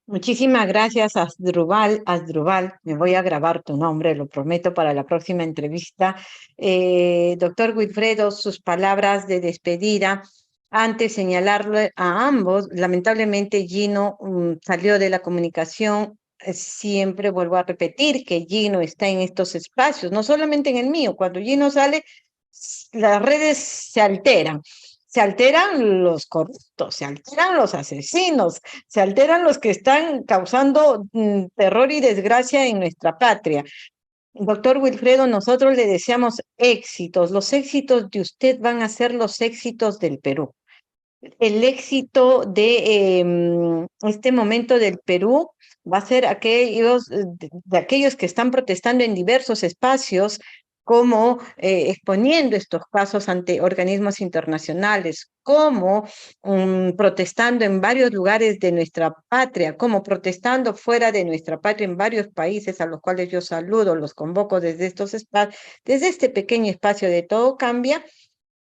A: Muchísimas gracias, Asdrúbal. Asdrúbal, me voy a grabar tu nombre, lo prometo para la próxima entrevista. Doctor Wilfredo, sus palabras de despedida. Antes señalarle a ambos, lamentablemente Gino salió de la comunicación. Siempre vuelvo a repetir que Gino está en estos espacios, no solamente en el mío. Cuando Gino sale, las redes se alteran los corruptos, se alteran los asesinos, se alteran los que están causando terror y desgracia en nuestra patria. Doctor Wilfredo, nosotros le deseamos éxitos. Los éxitos de usted van a ser los éxitos del Perú. El éxito de este momento del Perú va a ser de aquellos que están protestando en diversos espacios, como exponiendo estos casos ante organismos internacionales, como protestando en varios lugares de nuestra patria, como protestando fuera de nuestra patria en varios países a los cuales yo saludo, los convoco desde desde este pequeño espacio de Todo Cambia.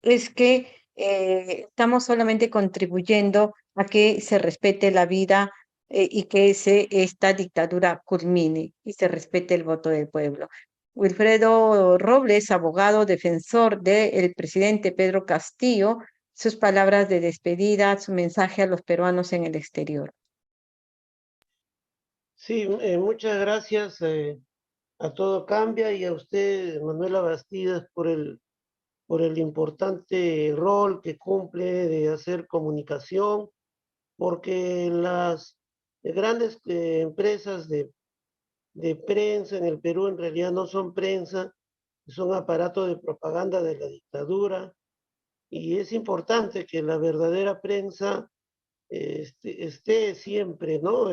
A: Es que estamos solamente contribuyendo a que se respete la vida y que esta dictadura culmine y se respete el voto del pueblo. Wilfredo Robles, abogado defensor del presidente Pedro Castillo, sus palabras de despedida, su mensaje a los peruanos en el exterior.
B: Sí, muchas gracias a Todo Cambia y a usted, Manuela Bastidas, por el importante rol que cumple de hacer comunicación, porque las grandes empresas de prensa en el Perú en realidad no son prensa, son aparatos de propaganda de la dictadura, y es importante que la verdadera prensa esté siempre, ¿no?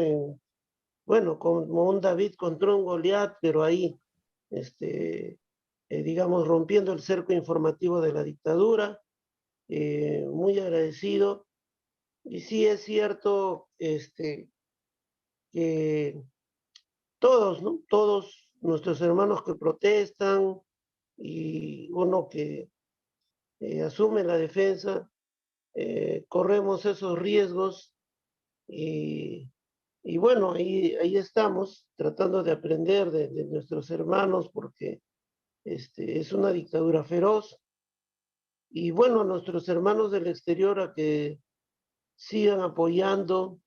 B: Bueno, como un David contra un Goliat, pero ahí, digamos, rompiendo el cerco informativo de la dictadura. Muy agradecido. Y sí es cierto que todos, ¿no? Todos nuestros hermanos que protestan y uno que asume la defensa, corremos esos riesgos y bueno, ahí estamos tratando de aprender de nuestros hermanos porque es una dictadura feroz. Y bueno, a nuestros hermanos del exterior a que sigan apoyando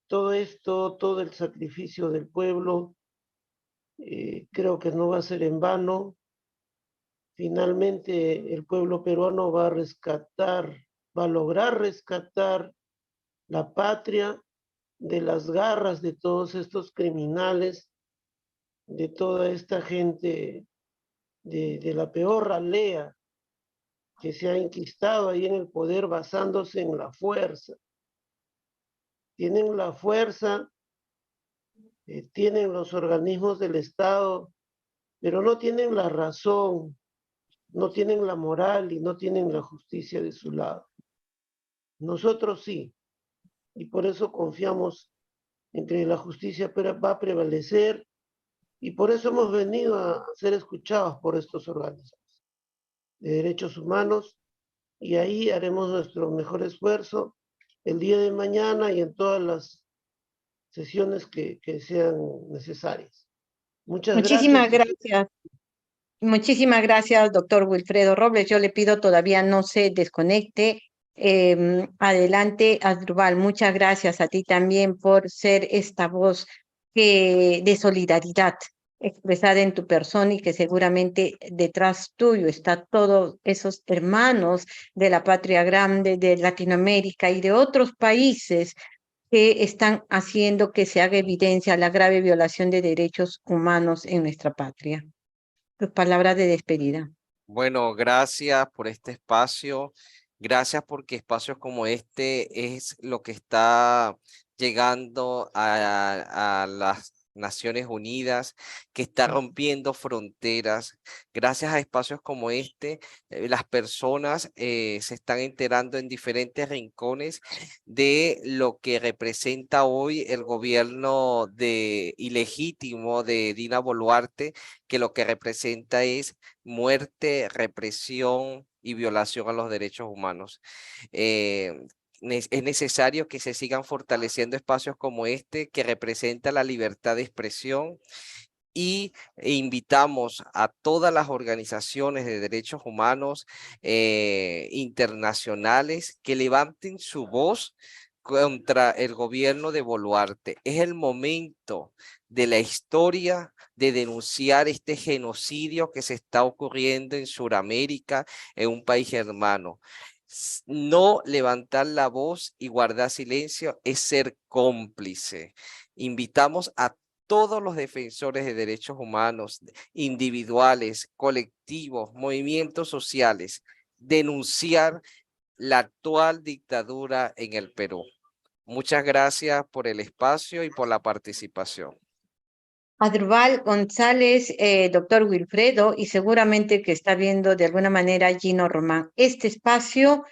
B: todo esto, todo el sacrificio del pueblo. Creo que no va a ser en vano. Finalmente el pueblo peruano va a lograr rescatar la patria de las garras de todos estos criminales, de toda esta gente de la peor ralea que se ha enquistado ahí en el poder basándose en la fuerza. Tienen la fuerza, tienen los organismos del Estado, pero no tienen la razón, no tienen la moral y no tienen la justicia de su lado. Nosotros sí, y por eso confiamos en que la justicia va a prevalecer y por eso hemos venido a ser escuchados por estos organismos de derechos humanos y ahí haremos nuestro mejor esfuerzo el día de mañana y en todas las sesiones que sean necesarias. Muchas
A: Muchísimas
B: gracias.
A: gracias. Muchísimas gracias, doctor Wilfredo Robles. Yo le pido todavía no se desconecte. Adelante, Asdrúbal. Muchas gracias a ti también por ser esta voz de solidaridad expresada en tu persona y que seguramente detrás tuyo está todos esos hermanos de la patria grande, de Latinoamérica y de otros países que están haciendo que se haga evidencia la grave violación de derechos humanos en nuestra patria. Tus palabras de despedida.
C: Bueno, gracias por este espacio. Gracias porque espacios como este es lo que está llegando a las Naciones Unidas, que está rompiendo fronteras. Gracias a espacios como este, las personas se están enterando en diferentes rincones de lo que representa hoy el gobierno ilegítimo de Dina Boluarte, que lo que representa es muerte, represión y violación a los derechos humanos. Es necesario que se sigan fortaleciendo espacios como este que representa la libertad de expresión e invitamos a todas las organizaciones de derechos humanos internacionales que levanten su voz contra el gobierno de Boluarte. Es el momento de la historia de denunciar este genocidio que se está ocurriendo en Sudamérica, en un país hermano. No levantar la voz y guardar silencio es ser cómplice. Invitamos a todos los defensores de derechos humanos, individuales, colectivos, movimientos sociales, denunciar la actual dictadura en el Perú. Muchas gracias por el espacio y por la participación.
A: Asdrúbal González, doctor Wilfredo, y seguramente que está viendo de alguna manera Gino Román. Este espacio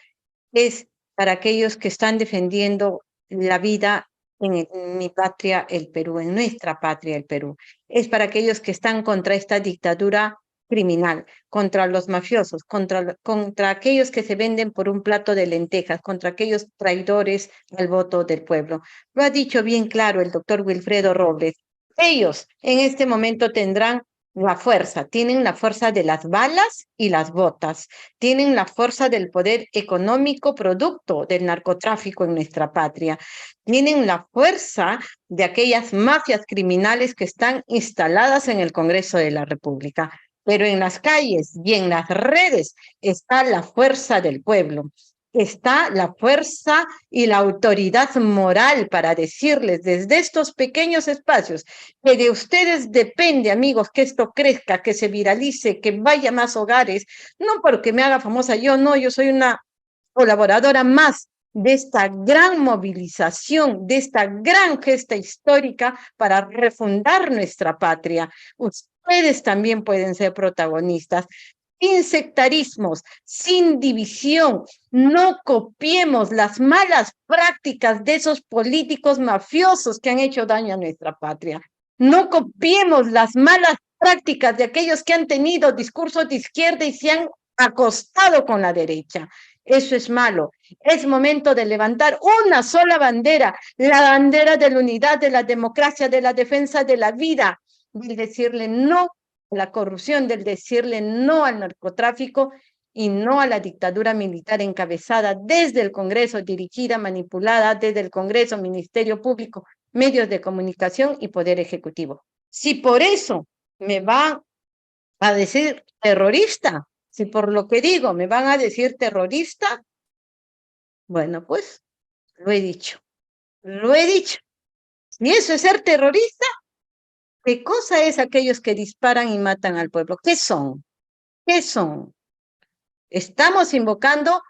A: es para aquellos que están defendiendo la vida en mi patria, el Perú, en nuestra patria, el Perú. Es para aquellos que están contra esta dictadura criminal, contra los mafiosos, contra aquellos que se venden por un plato de lentejas, contra aquellos traidores al voto del pueblo. Lo ha dicho bien claro el doctor Wilfredo Robles. Ellos en este momento tendrán la fuerza, tienen la fuerza de las balas y las botas, tienen la fuerza del poder económico producto del narcotráfico en nuestra patria, tienen la fuerza de aquellas mafias criminales que están instaladas en el Congreso de la República. Pero en las calles y en las redes está la fuerza del pueblo. Está la fuerza y la autoridad moral para decirles desde estos pequeños espacios que de ustedes depende, amigos, que esto crezca, que se viralice, que vaya a más hogares, no porque me haga famosa yo, no, yo soy una colaboradora más de esta gran movilización, de esta gran gesta histórica para refundar nuestra patria. Ustedes también pueden ser protagonistas. Sin sectarismos, sin división, no copiemos las malas prácticas de esos políticos mafiosos que han hecho daño a nuestra patria. No copiemos las malas prácticas de aquellos que han tenido discursos de izquierda y se han acostado con la derecha. Eso es malo. Es momento de levantar una sola bandera, la bandera de la unidad, de la democracia, de la defensa de la vida, y decirle no la corrupción, del decirle no al narcotráfico y no a la dictadura militar encabezada desde el Congreso, dirigida, manipulada desde el Congreso, Ministerio Público, medios de comunicación y Poder Ejecutivo. Si por eso me van a decir terrorista, si por lo que digo me van a decir terrorista, bueno, pues lo he dicho, lo he dicho. Y eso es ser terrorista. ¿Qué cosa es aquellos que disparan y matan al pueblo? ¿Qué son? ¿Qué son? Estamos invocando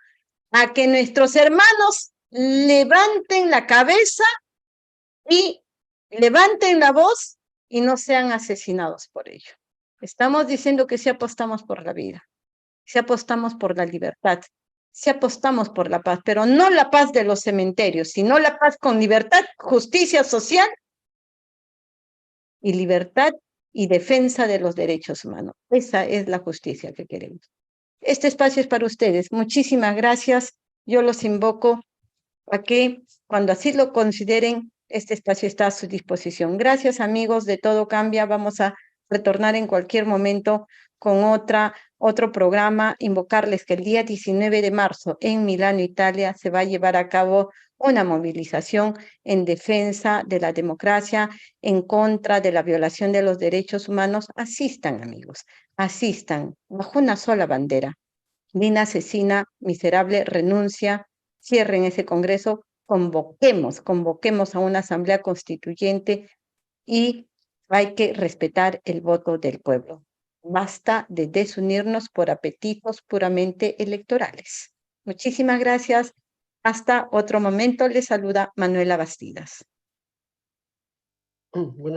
A: a que nuestros hermanos levanten la cabeza y levanten la voz y no sean asesinados por ello. Estamos diciendo que sí apostamos por la vida, sí apostamos por la libertad, sí apostamos por la paz, pero no la paz de los cementerios, sino la paz con libertad, justicia social y libertad y defensa de los derechos humanos. Esa es la justicia que queremos. Este espacio es para ustedes. Muchísimas gracias. Yo los invoco a que, cuando así lo consideren, este espacio está a su disposición. Gracias, amigos de Todo Cambia. Vamos a retornar en cualquier momento con otro programa. Invocarles que el día 19 de marzo en Milano, Italia, se va a llevar a cabo una movilización en defensa de la democracia, en contra de la violación de los derechos humanos. Asistan, amigos, asistan, bajo una sola bandera. Dina asesina, miserable, renuncia, cierren ese congreso, convoquemos a una asamblea constituyente y hay que respetar el voto del pueblo. Basta de desunirnos por apetitos puramente electorales. Muchísimas gracias. Hasta otro momento. Les saluda Manuela Bastidas.
B: Bueno.